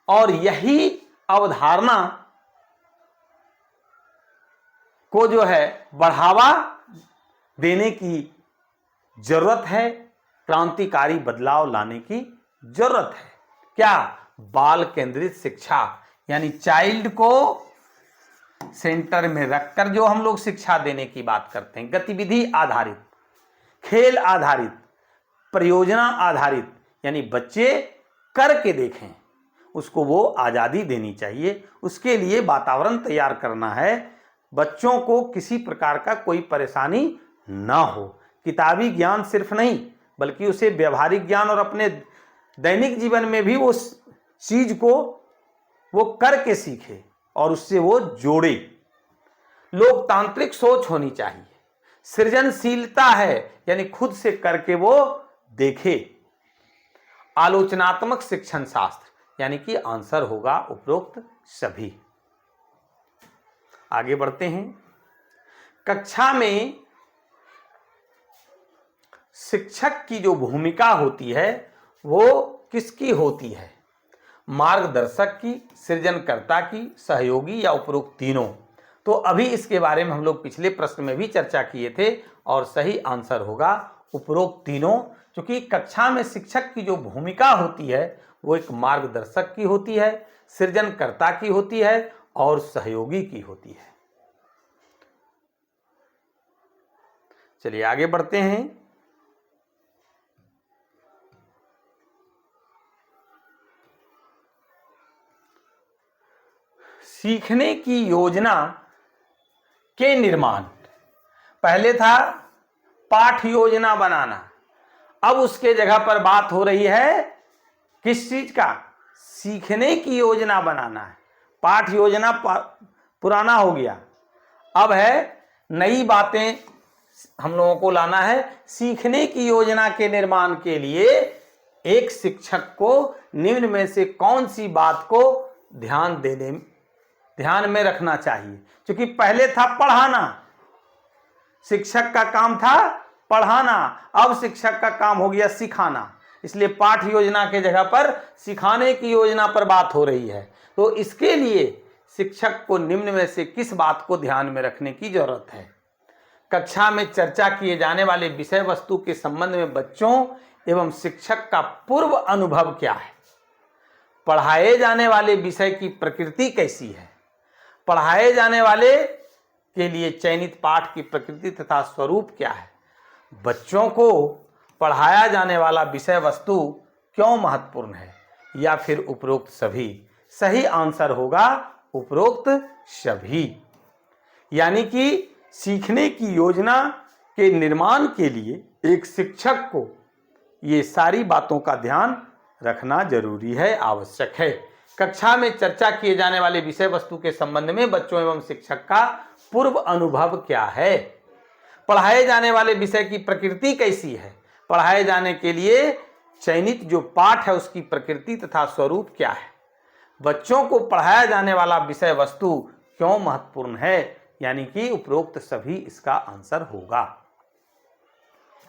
और यही अवधारणा को जो है बढ़ावा देने की जरूरत है, क्रांतिकारी बदलाव लाने की जरूरत है। क्या? बाल केंद्रित शिक्षा, यानी चाइल्ड को सेंटर में रखकर जो हम लोग शिक्षा देने की बात करते हैं, गतिविधि आधारित, खेल आधारित, परियोजना आधारित, यानी बच्चे करके देखें, उसको वो आज़ादी देनी चाहिए। उसके लिए वातावरण तैयार करना है, बच्चों को किसी प्रकार का कोई परेशानी ना हो। किताबी ज्ञान सिर्फ नहीं, बल्कि उसे व्यवहारिक ज्ञान और अपने दैनिक जीवन में भी वो चीज को वो करके सीखे और उससे वो जोड़े। लोकतांत्रिक सोच होनी चाहिए, सृजनशीलता है, यानी खुद से करके वो देखे। आलोचनात्मक शिक्षण शास्त्र, यानी कि आंसर होगा उपरोक्त सभी। आगे बढ़ते हैं। कक्षा में शिक्षक की जो भूमिका होती है वो किसकी होती है? मार्गदर्शक की, सृजनकर्ता की, सहयोगी या उपरोक्त तीनों? तो अभी इसके बारे में हम लोग पिछले प्रश्न में भी चर्चा किए थे और सही आंसर होगा उपरोक्त तीनों। क्योंकि कक्षा में शिक्षक की जो भूमिका होती है वो एक मार्गदर्शक की होती है, सृजनकर्ता की होती है और सहयोगी की होती है। चलिए आगे बढ़ते हैं। सीखने की योजना के निर्माण, पहले था पाठ योजना बनाना, अब उसके जगह पर बात हो रही है किस चीज का? सीखने की योजना बनाना है। पाठ योजना पुराना हो गया, अब है नई बातें हम लोगों को लाना है। सीखने की योजना के निर्माण के लिए एक शिक्षक को निम्न में से कौन सी बात को ध्यान में रखना चाहिए? क्योंकि पहले था पढ़ाना, शिक्षक का काम था पढ़ाना, अब शिक्षक का काम हो गया सिखाना, इसलिए पाठ योजना के जगह पर सिखाने की योजना पर बात हो रही है। तो इसके लिए शिक्षक को निम्न में से किस बात को ध्यान में रखने की जरूरत है? कक्षा में चर्चा किए जाने वाले विषय वस्तु के संबंध में बच्चों एवं शिक्षक का पूर्व अनुभव क्या है? पढ़ाए जाने वाले विषय की प्रकृति कैसी है? पढ़ाए जाने वाले के लिए चयनित पाठ की प्रकृति तथा स्वरूप क्या है? बच्चों को पढ़ाया जाने वाला विषय वस्तु क्यों महत्वपूर्ण है? या फिर उपरोक्त सभी? सही आंसर होगा उपरोक्त सभी। यानी कि सीखने की योजना के निर्माण के लिए एक शिक्षक को ये सारी बातों का ध्यान रखना जरूरी है, आवश्यक है। कक्षा में चर्चा किए जाने वाले विषय वस्तु के संबंध में बच्चों एवं शिक्षक का पूर्व अनुभव क्या है? पढ़ाए जाने वाले विषय की प्रकृति कैसी है? पढ़ाए जाने के लिए चयनित जो पाठ है उसकी प्रकृति तथा स्वरूप क्या है? बच्चों को पढ़ाया जाने वाला विषय वस्तु क्यों महत्वपूर्ण है? यानी कि उपरोक्त सभी इसका आंसर होगा।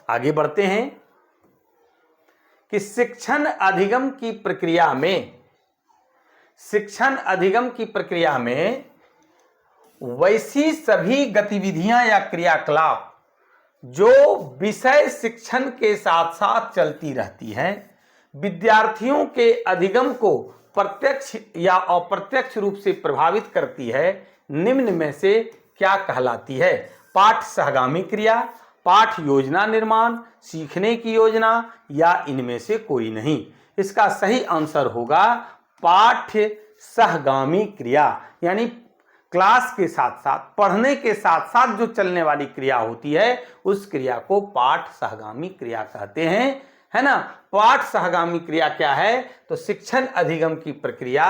आगे बढ़ते हैं कि शिक्षण अधिगम की प्रक्रिया में वैसी सभी गतिविधियां या क्रियाकलाप जो विषय शिक्षण के साथ साथ चलती रहती हैं, विद्यार्थियों के अधिगम को प्रत्यक्ष या अप्रत्यक्ष रूप से प्रभावित करती है, निम्न में से क्या कहलाती है? पाठ सहगामी क्रिया, पाठ योजना निर्माण, सीखने की योजना या इनमें से कोई नहीं? इसका सही आंसर होगा पाठ्य सहगामी क्रिया। यानी क्लास के साथ साथ, पढ़ने के साथ साथ जो चलने वाली क्रिया होती है उस क्रिया को पाठ सहगामी क्रिया कहते हैं, है ना। पाठ सहगामी क्रिया क्या है? तो शिक्षण अधिगम की प्रक्रिया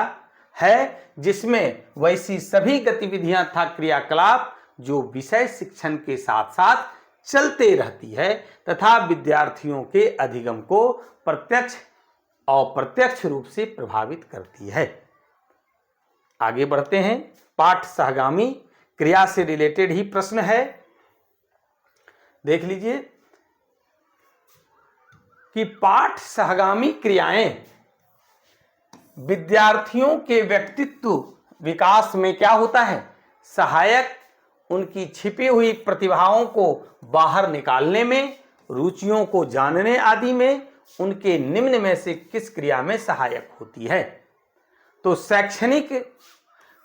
है जिसमें वैसी सभी गतिविधियां तथा क्रियाकलाप जो विषय शिक्षण के साथ साथ चलते रहती है तथा विद्यार्थियों के अधिगम को प्रत्यक्ष और अप्रत्यक्ष रूप से प्रभावित करती है। आगे बढ़ते हैं। पाठ सहगामी क्रिया से रिलेटेड ही प्रश्न है। देख लीजिए कि पाठ सहगामी क्रियाएं विद्यार्थियों के व्यक्तित्व विकास में क्या होता है, सहायक, उनकी छिपी हुई प्रतिभाओं को बाहर निकालने में, रुचियों को जानने आदि में उनके निम्न में से किस क्रिया में सहायक होती है। तो शैक्षणिक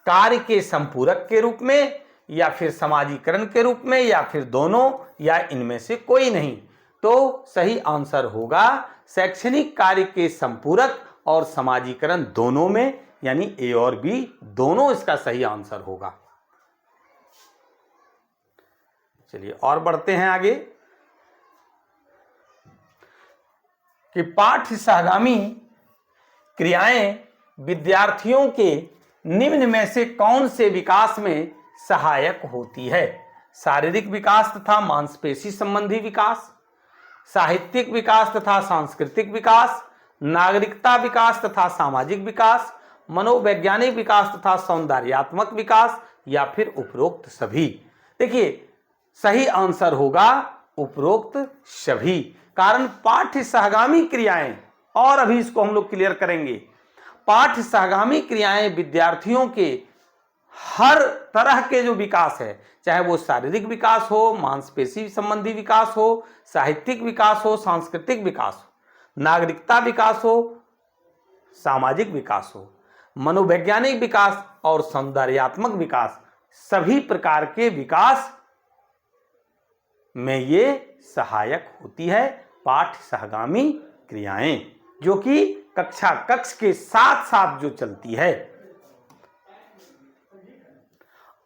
कार्य के संपूरक के रूप में, या फिर समाजीकरण के रूप में, या फिर दोनों, या इनमें से कोई नहीं। तो सही आंसर होगा शैक्षणिक कार्य के संपूरक और समाजीकरण दोनों में, यानी ए और बी दोनों इसका सही आंसर होगा। चलिए और बढ़ते हैं आगे कि पाठ सहगामी क्रियाएं विद्यार्थियों के निम्न में से कौन से विकास में सहायक होती है। शारीरिक विकास तथा मांसपेशी संबंधी विकास, साहित्यिक विकास तथा सांस्कृतिक विकास, नागरिकता विकास तथा सामाजिक विकास, मनोवैज्ञानिक विकास तथा सौंदर्यात्मक विकास, या फिर उपरोक्त सभी। देखिए सही आंसर होगा उपरोक्त सभी। कारण पाठ्य सहगामी क्रियाएं, और अभी इसको हम लोग क्लियर करेंगे, पाठ्य सहगामी क्रियाएं विद्यार्थियों के हर तरह के जो विकास है, चाहे वो शारीरिक विकास हो, मांसपेशी संबंधी विकास हो, साहित्यिक विकास हो, सांस्कृतिक विकास हो, नागरिकता विकास हो, सामाजिक विकास हो, मनोवैज्ञानिक विकास और सौंदर्यात्मक विकास, सभी प्रकार के विकास में ये सहायक होती है पाठ सहगामी क्रियाएं, जो कि कक्षा कक्ष के साथ साथ जो चलती है।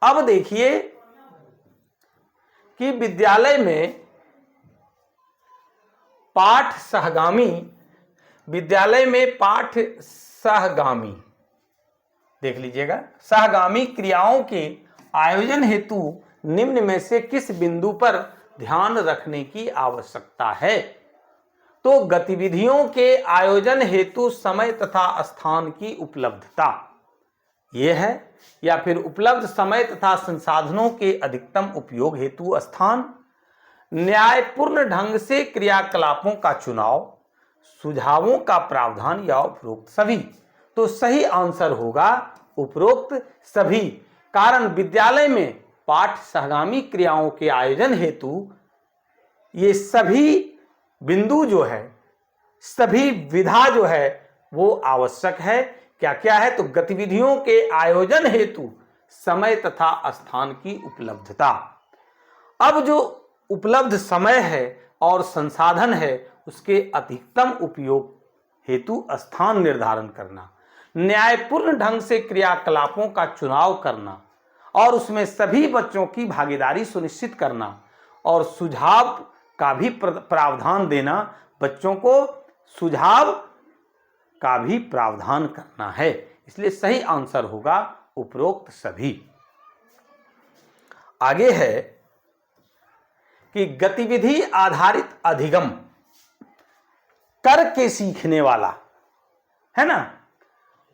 अब देखिए कि विद्यालय में पाठ सहगामी देख लीजिएगा, सहगामी क्रियाओं के आयोजन हेतु निम्न में से किस बिंदु पर ध्यान रखने की आवश्यकता है। तो गतिविधियों के आयोजन हेतु समय तथा स्थान की उपलब्धता, यह है, या फिर उपलब्ध समय तथा संसाधनों के अधिकतम उपयोग हेतु स्थान, न्यायपूर्ण ढंग से क्रियाकलापों का चुनाव, सुझावों का प्रावधान, या उपरोक्त सभी। तो सही आंसर होगा उपरोक्त सभी। कारण विद्यालय में पाठ सहगामी क्रियाओं के आयोजन हेतु ये सभी बिंदु जो है, सभी विधा जो है वो आवश्यक है। क्या क्या है, तो गतिविधियों के आयोजन हेतु समय तथा स्थान की उपलब्धता। अब जो उपलब्ध समय है और संसाधन है उसके अधिकतम उपयोग हेतु स्थान निर्धारण करना, न्यायपूर्ण ढंग से क्रियाकलापों का चुनाव करना और उसमें सभी बच्चों की भागीदारी सुनिश्चित करना, और सुझाव का भी प्रावधान देना, बच्चों को सुझाव का भी प्रावधान करना है। इसलिए सही आंसर होगा उपरोक्त सभी। आगे है कि गतिविधि आधारित अधिगम करके सीखने वाला है ना।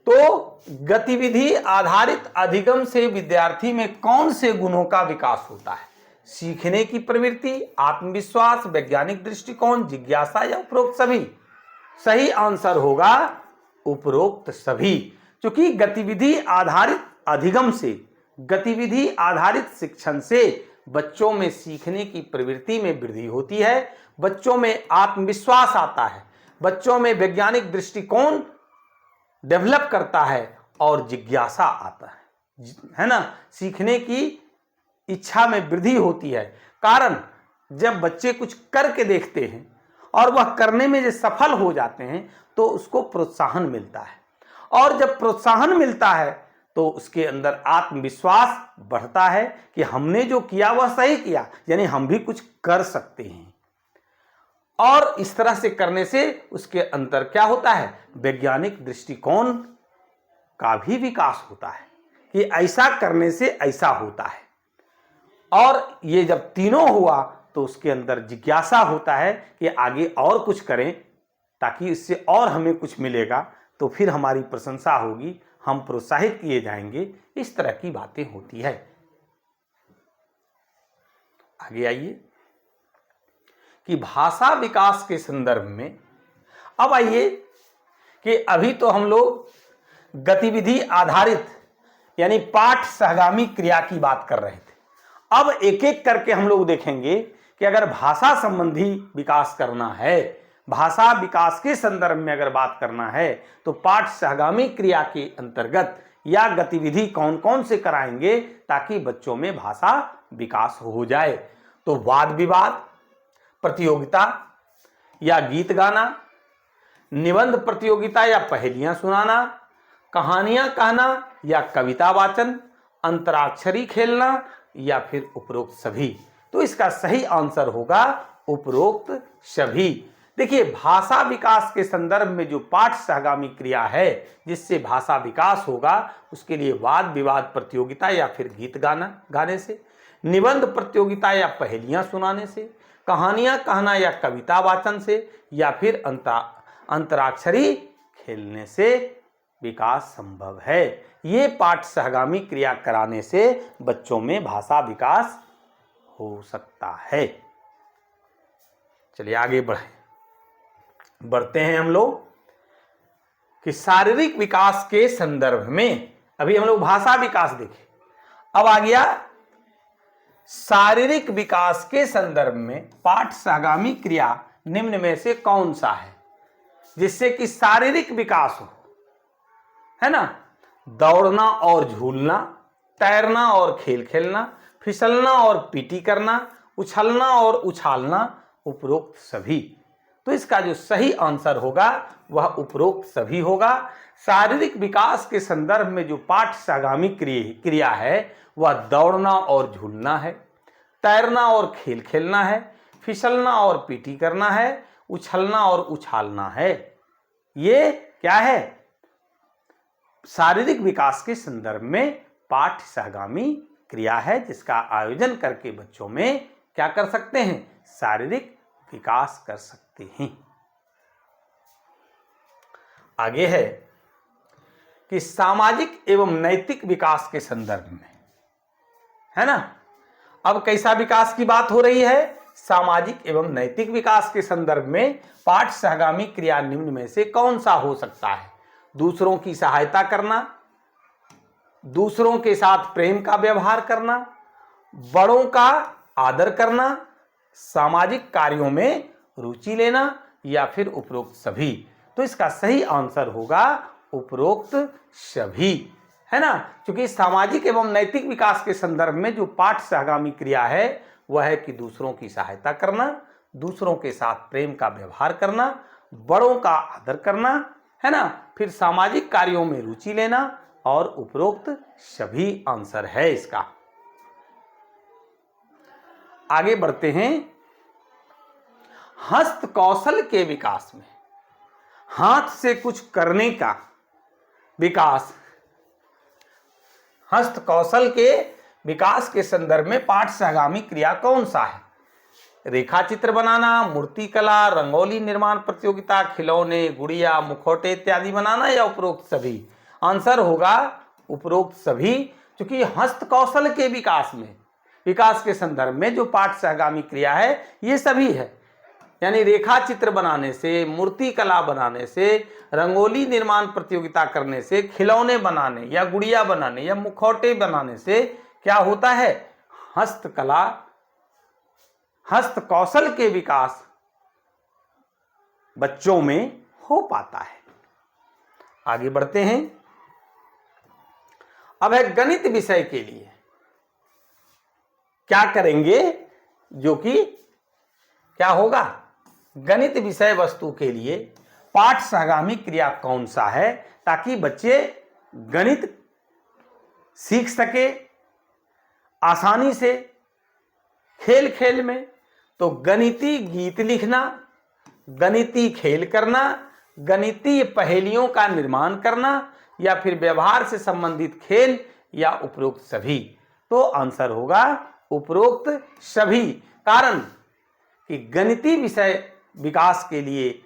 तो गतिविधि आधारित अधिगम से विद्यार्थी में कौन से गुणों का विकास होता है? सीखने की प्रवृत्ति, आत्मविश्वास, वैज्ञानिक दृष्टिकोण, जिज्ञासा, या उपरोक्त सभी। सही आंसर होगा उपरोक्त सभी, क्योंकि गतिविधि आधारित अधिगम से, गतिविधि आधारित शिक्षण से बच्चों में सीखने की प्रवृत्ति में वृद्धि होती है, बच्चों में आत्मविश्वास आता है, बच्चों में वैज्ञानिक दृष्टिकोण डेवलप करता है और जिज्ञासा आता है ना। सीखने की इच्छा में वृद्धि होती है। कारण जब बच्चे कुछ करके देखते हैं और वह करने में जो सफल हो जाते हैं तो उसको प्रोत्साहन मिलता है, और जब प्रोत्साहन मिलता है तो उसके अंदर आत्मविश्वास बढ़ता है कि हमने जो किया वह सही किया, यानी हम भी कुछ कर सकते हैं। और इस तरह से करने से उसके अंदर क्या होता है, वैज्ञानिक दृष्टिकोण का भी विकास होता है कि ऐसा करने से ऐसा होता है। और ये जब तीनों हुआ तो उसके अंदर जिज्ञासा होता है कि आगे और कुछ करें ताकि इससे और हमें कुछ मिलेगा, तो फिर हमारी प्रशंसा होगी, हम प्रोत्साहित किए जाएंगे। इस तरह की बातें होती है। आगे आइए कि भाषा विकास के संदर्भ में अब आइए कि अभी तो हम लोग गतिविधि आधारित यानी पाठ सहगामी क्रिया की बात कर रहे थे। अब एक एक करके हम लोग देखेंगे कि अगर भाषा संबंधी विकास करना है, भाषा विकास के संदर्भ में अगर बात करना है, तो पाठ सहगामी क्रिया के अंतर्गत या गतिविधि कौन कौन से कराएंगे ताकि बच्चों में भाषा विकास हो जाए। तो वाद विवाद, प्रतियोगिता या गीत गाना, निबंध प्रतियोगिता या पहेलियां सुनाना, कहानियां कहना या कविता वाचन, अंतराक्षरी खेलना या फिर उपरोक्त सभी। तो इसका सही आंसर होगा उपरोक्त सभी। देखिए, भाषा विकास के संदर्भ में जो पाठ सहगामी क्रिया है जिससे भाषा विकास होगा, उसके लिए वाद विवाद प्रतियोगिता या फिर गीत गाने से, निबंध प्रतियोगिता या पहेलियां सुनाने से, कहानियां कहना या कविता वाचन से, या फिर अंतराक्षरी खेलने से विकास संभव है। ये पाठ सहगामी क्रिया कराने से बच्चों में भाषा विकास हो सकता है। चलिए आगे बढ़ते हैं हम लोग कि शारीरिक विकास के संदर्भ में। अभी हम लोग भाषा विकास देखे, अब आ गया शारीरिक विकास के संदर्भ में पाठ सहगामी क्रिया निम्न में से कौन सा है जिससे कि शारीरिक विकास हो, है ना। दौड़ना और झूलना, तैरना और खेल खेलना, फिसलना और पीटी करना, उछलना और उछालना, उपरोक्त सभी। तो इसका जो सही आंसर होगा वह उपरोक्त सभी होगा। शारीरिक विकास के संदर्भ में जो पाठ सहगामी क्रिया है वह दौड़ना और झूलना है, तैरना और खेल खेलना है, फिसलना और पीटी करना है, उछलना और उछालना है। ये क्या है? शारीरिक विकास के संदर्भ में पाठ सहगामी क्रिया है जिसका आयोजन करके बच्चों में क्या कर सकते हैं? शारीरिक विकास कर सकते हैं। आगे है कि सामाजिक एवं नैतिक विकास के संदर्भ में, है ना। अब कैसा विकास की बात हो रही है? सामाजिक एवं नैतिक विकास के संदर्भ में पाठ सहगामी क्रिया निम्न में से कौन सा हो सकता है? दूसरों की सहायता करना, दूसरों के साथ प्रेम का व्यवहार करना, बड़ों का आदर करना, सामाजिक कार्यों में रुचि लेना, या फिर उपरोक्त सभी। तो इसका सही आंसर होगा उपरोक्त सभी, है ना। क्योंकि सामाजिक एवं नैतिक विकास के संदर्भ में जो पाठ सहगामी क्रिया है वह है कि दूसरों की सहायता करना, दूसरों के साथ प्रेम का व्यवहार करना, बड़ों का आदर करना, है ना, फिर सामाजिक कार्यों में रुचि लेना, और उपरोक्त सभी आंसर है इसका। आगे बढ़ते हैं हस्त कौशल के विकास में। हाथ से कुछ करने का विकास, हस्त कौशल के विकास के संदर्भ में पाठ सहगामी क्रिया कौन सा है? रेखा चित्र बनाना, मूर्ति कला, रंगोली निर्माण प्रतियोगिता, खिलौने, गुड़िया, मुखौटे इत्यादि बनाना, या उपरोक्त सभी? आंसर होगा उपरोक्त सभी। क्योंकि हस्त कौशल के विकास के संदर्भ में जो पाठ सहगामी क्रिया है ये सभी है। यानी रेखा चित्र बनाने से, मूर्ति कला बनाने से, रंगोली निर्माण प्रतियोगिता करने से, खिलौने बनाने या गुड़िया बनाने या मुखौटे बनाने से क्या होता है? हस्तकला, हस्त कौशल के विकास बच्चों में हो पाता है। आगे बढ़ते हैं। अब है गणित विषय के लिए क्या करेंगे, जो कि क्या होगा? गणित विषय वस्तु के लिए पाठ सहगामी क्रिया कौन सा है ताकि बच्चे गणित सीख सके आसानी से खेल खेल में। तो गणितीय गीत लिखना, गणितीय खेल करना, गणितीय पहेलियों का निर्माण करना, या फिर व्यवहार से संबंधित खेल, या उपरोक्त सभी। तो आंसर होगा उपरोक्त सभी। कारण कि गणितीय विषय विकास के लिए,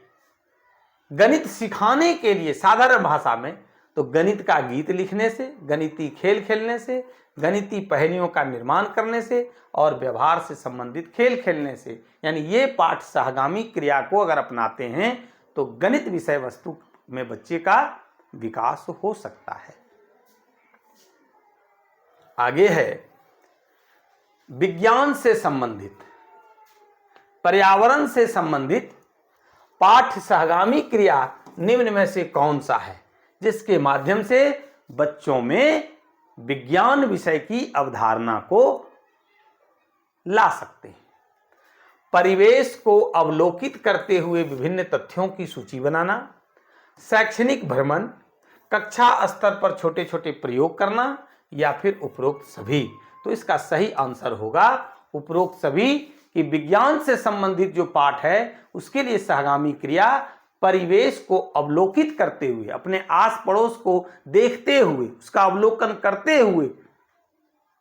गणित सिखाने के लिए साधारण भाषा में तो गणित का गीत लिखने से, गणितीय खेल खेलने से, गणितीय पहेलियों का निर्माण करने से और व्यवहार से संबंधित खेल खेलने से, यानी ये पाठ सहगामी क्रिया को अगर अपनाते हैं तो गणित विषय वस्तु में बच्चे का विकास हो सकता है। आगे है विज्ञान से संबंधित, पर्यावरण से संबंधित पाठ सहगामी क्रिया निम्न में से कौन सा है जिसके माध्यम से बच्चों में विज्ञान विषय की अवधारणा को ला सकते हैं। परिवेश को अवलोकित करते हुए विभिन्न तथ्यों की सूची बनाना, शैक्षणिक भ्रमण, कक्षा स्तर पर छोटे छोटे प्रयोग करना या फिर उपरोक्त सभी। तो इसका सही आंसर होगा उपरोक्त सभी, कि विज्ञान से संबंधित जो पाठ है उसके लिए सहगामी क्रिया परिवेश को अवलोकित करते हुए, अपने आस पड़ोस को देखते हुए, उसका अवलोकन करते हुए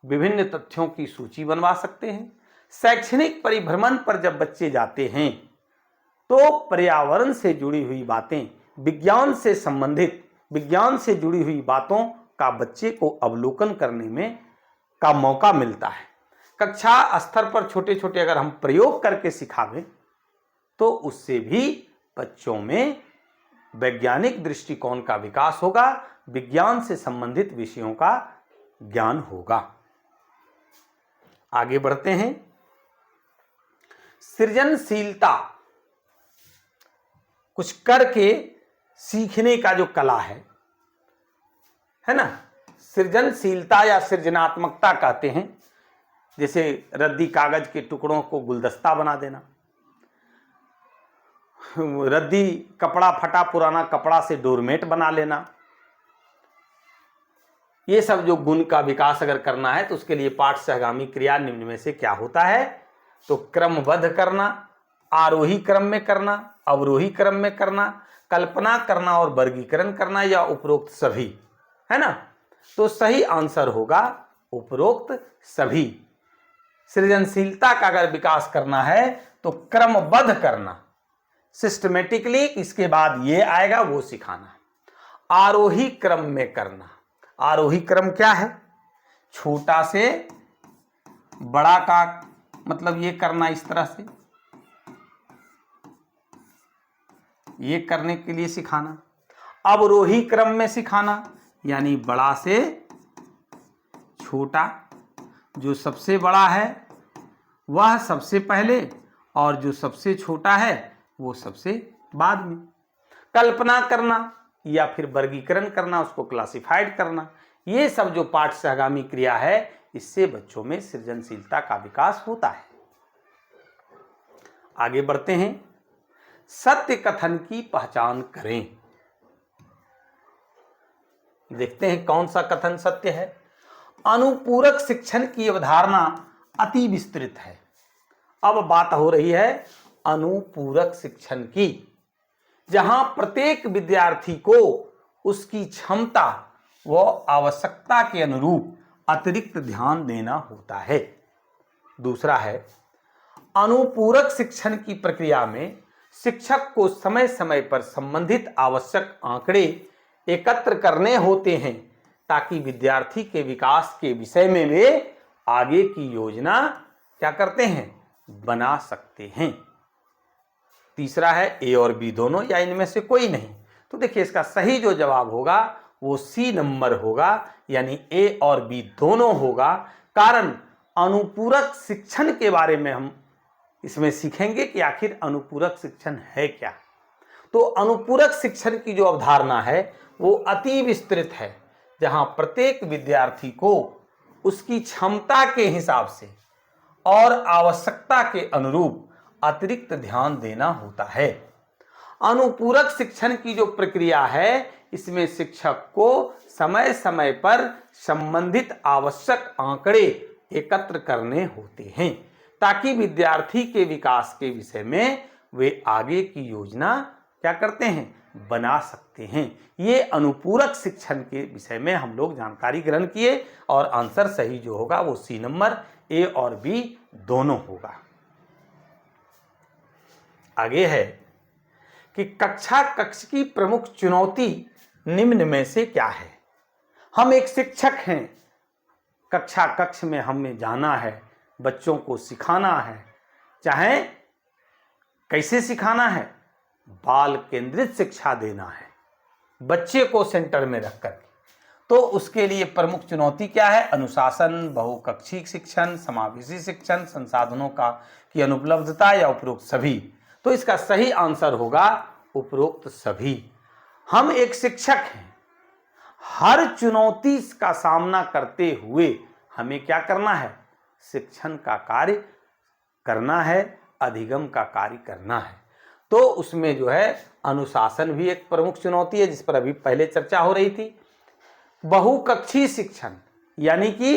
विभिन्न तथ्यों की सूची बनवा सकते हैं। शैक्षणिक परिभ्रमण पर जब बच्चे जाते हैं तो पर्यावरण से जुड़ी हुई बातें, विज्ञान से संबंधित, विज्ञान से जुड़ी हुई बातों का बच्चे को अवलोकन करने में का मौका मिलता है। कक्षा स्तर पर छोटे छोटे अगर हम प्रयोग करके सिखावें तो उससे भी बच्चों में वैज्ञानिक दृष्टिकोण का विकास होगा, विज्ञान से संबंधित विषयों का ज्ञान होगा। आगे बढ़ते हैं। सृजनशीलता, कुछ करके सीखने का जो कला है ना, सृजनशीलता या सृजनात्मकता कहते हैं। जैसे रद्दी कागज के टुकड़ों को गुलदस्ता बना देना, रद्दी कपड़ा, फटा पुराना कपड़ा से डोरमेट बना लेना, ये सब जो गुण का विकास अगर करना है तो उसके लिए पाठ सहगामी क्रिया निम्न में से क्या होता है? तो क्रमबद्ध करना, आरोही क्रम में करना, अवरोही क्रम में करना, कल्पना करना और वर्गीकरण करना, या उपरोक्त सभी, है ना। तो सही आंसर होगा उपरोक्त सभी। सृजनशीलता का अगर विकास करना है तो क्रमबद्ध करना, सिस्टमेटिकली, इसके बाद ये आएगा वो सिखाना। आरोही क्रम में करना, आरोही क्रम क्या है? छोटा से बड़ा का मतलब ये करना, इस तरह से ये करने के लिए सिखाना। अवरोही क्रम में सिखाना, यानी बड़ा से छोटा, जो सबसे बड़ा है वह सबसे पहले और जो सबसे छोटा है वो सबसे बाद में। कल्पना करना या फिर वर्गीकरण करना, उसको क्लासिफाइड करना, ये सब जो पाठ सहगामी क्रिया है इससे बच्चों में सृजनशीलता का विकास होता है। आगे बढ़ते हैं। सत्य कथन की पहचान करें। देखते हैं कौन सा कथन सत्य है। अनुपूरक शिक्षण की अवधारणा अति विस्तृत है। अब बात हो रही है अनुपूरक शिक्षण की, जहां प्रत्येक विद्यार्थी को उसकी क्षमता व आवश्यकता के अनुरूप अतिरिक्त ध्यान देना होता है। दूसरा है, अनुपूरक शिक्षण की प्रक्रिया में शिक्षक को समय समय पर संबंधित आवश्यक आंकड़े एकत्र करने होते हैं ताकि विद्यार्थी के विकास के विषय में वे आगे की योजना क्या करते हैं? बना सकते हैं। तीसरा है ए और बी दोनों या इनमें से कोई नहीं। तो देखिए इसका सही जो जवाब होगा वो सी नंबर होगा, यानी ए और बी दोनों होगा। कारण अनुपूरक शिक्षण के बारे में हम इसमें सीखेंगे कि आखिर अनुपूरक शिक्षण है क्या। तो अनुपूरक शिक्षण की जो अवधारणा है वो अति विस्तृत है, जहां प्रत्येक विद्यार्थी को उसकी क्षमता के हिसाब से और आवश्यकता के अनुरूप अतिरिक्त ध्यान देना होता है। अनुपूरक शिक्षण की जो प्रक्रिया है इसमें शिक्षक को समय समय पर संबंधित आवश्यक आंकड़े एकत्र करने होते हैं ताकि विद्यार्थी के विकास के विषय में वे आगे की योजना क्या करते हैं? बना सकते हैं। ये अनुपूरक शिक्षण के विषय में हम लोग जानकारी ग्रहण किए और आंसर सही जो होगा वो सी नंबर, ए और बी दोनों होगा। आगे है कि कक्षा कक्ष की प्रमुख चुनौती निम्न में से क्या है? हम एक शिक्षक हैं, कक्षा कक्ष में हमें जाना है, बच्चों को सिखाना है। चाहे कैसे सिखाना है? बाल केंद्रित शिक्षा देना है, बच्चे को सेंटर में रख कर। तो उसके लिए प्रमुख चुनौती क्या है? अनुशासन, बहुकक्षी शिक्षण, समावेशी शिक्षण, संसाधनों की अनुपलब्धता या उपरोक्त सभी। तो इसका सही आंसर होगा उपरोक्त सभी। हम एक शिक्षक हैं, हर चुनौती का सामना करते हुए हमें क्या करना है? शिक्षण का कार्य करना है, अधिगम का कार्य करना है। तो उसमें जो है अनुशासन भी एक प्रमुख चुनौती है, जिस पर अभी पहले चर्चा हो रही थी। बहुकक्षी शिक्षण यानी कि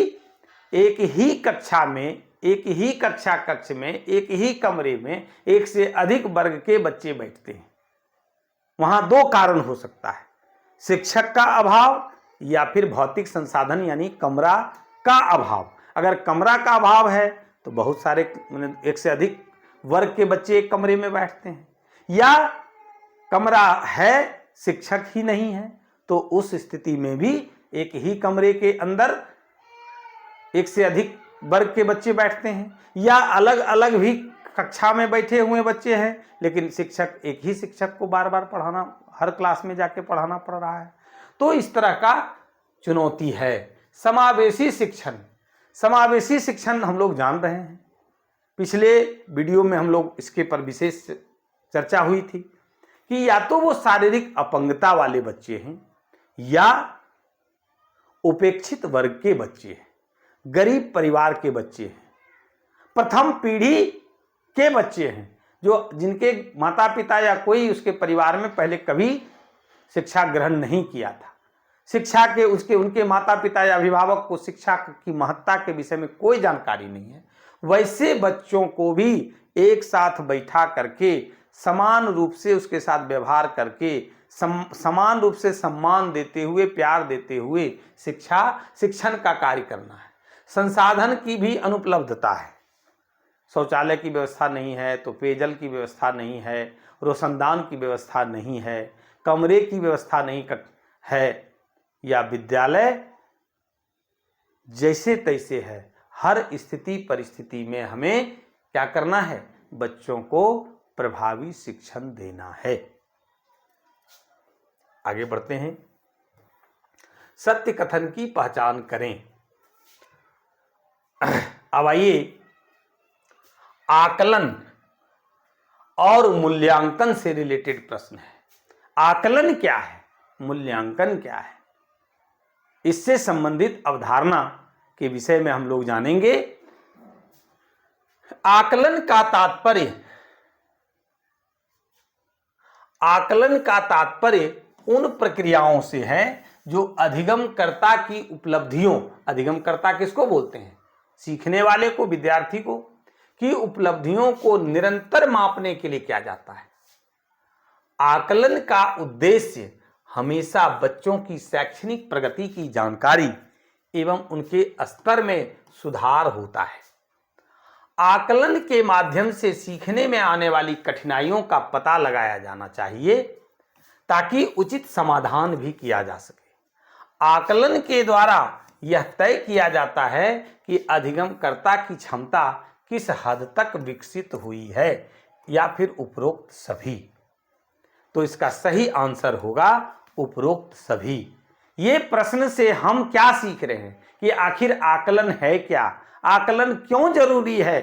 एक ही कक्षा में, एक ही कक्षा कक्ष में, एक ही कमरे में एक से अधिक वर्ग के बच्चे बैठते हैं। वहां दो कारण हो सकता है, शिक्षक का अभाव या फिर भौतिक संसाधन यानी कमरा का अभाव। अगर कमरा का अभाव है तो बहुत सारे एक से अधिक वर्ग के बच्चे एक कमरे में बैठते हैं, या कमरा है शिक्षक ही नहीं है, तो उस स्थिति में भी एक ही कमरे के अंदर एक से अधिक वर्ग के बच्चे बैठते हैं, या अलग अलग भी कक्षा में बैठे हुए बच्चे हैं, लेकिन शिक्षक एक ही शिक्षक को बार बार पढ़ाना, हर क्लास में जाके पढ़ाना पड़ रहा है। तो इस तरह का चुनौती है। समावेशी शिक्षण, समावेशी शिक्षण हम लोग जान रहे हैं, पिछले वीडियो में हम लोग इसके पर विशेष चर्चा हुई थी कि या तो वो शारीरिक अपंगता वाले बच्चे हैं, या उपेक्षित वर्ग के बच्चे हैं, गरीब परिवार के बच्चे हैं, प्रथम पीढ़ी के बच्चे हैं, जो जिनके माता पिता या कोई उसके परिवार में पहले कभी शिक्षा ग्रहण नहीं किया था, शिक्षा के उनके माता पिता या अभिभावक को शिक्षा की महत्ता के विषय में कोई जानकारी नहीं है। वैसे बच्चों को भी एक साथ बैठा करके समान रूप से उसके साथ व्यवहार करके समान रूप से सम्मान देते हुए, प्यार देते हुए शिक्षण का कार्य करना है। संसाधन की भी अनुपलब्धता है, शौचालय की व्यवस्था नहीं है, तो पेयजल की व्यवस्था नहीं है, रोशनदान की व्यवस्था नहीं है, कमरे की व्यवस्था नहीं है, या विद्यालय जैसे तैसे है। हर स्थिति परिस्थिति में हमें क्या करना है? बच्चों को प्रभावी शिक्षण देना है। आगे बढ़ते हैं। सत्य कथन की पहचान करें। अब आइए आकलन और मूल्यांकन से रिलेटेड प्रश्न है। आकलन क्या है, मूल्यांकन क्या है, इससे संबंधित अवधारणा के विषय में हम लोग जानेंगे। आकलन का तात्पर्य उन प्रक्रियाओं से है जो अधिगमकर्ता की उपलब्धियों, अधिगमकर्ता किसको बोलते हैं? सीखने वाले को, विद्यार्थी को, की उपलब्धियों को निरंतर मापने के लिए किया जाता है। आकलन का उद्देश्य हमेशा बच्चों की शैक्षणिक प्रगति की जानकारी एवं उनके स्तर में सुधार होता है। आकलन के माध्यम से सीखने में आने वाली कठिनाइयों का पता लगाया जाना चाहिए ताकि उचित समाधान भी किया जा सके। आकलन के द्वारा यह तय किया जाता है कि अधिगमकर्ता की क्षमता किस हद तक विकसित हुई है, या फिर उपरोक्त सभी। तो इसका सही आंसर होगा उपरोक्त सभी। ये प्रश्न से हम क्या सीख रहे हैं कि आखिर आकलन है क्या, आकलन क्यों जरूरी है?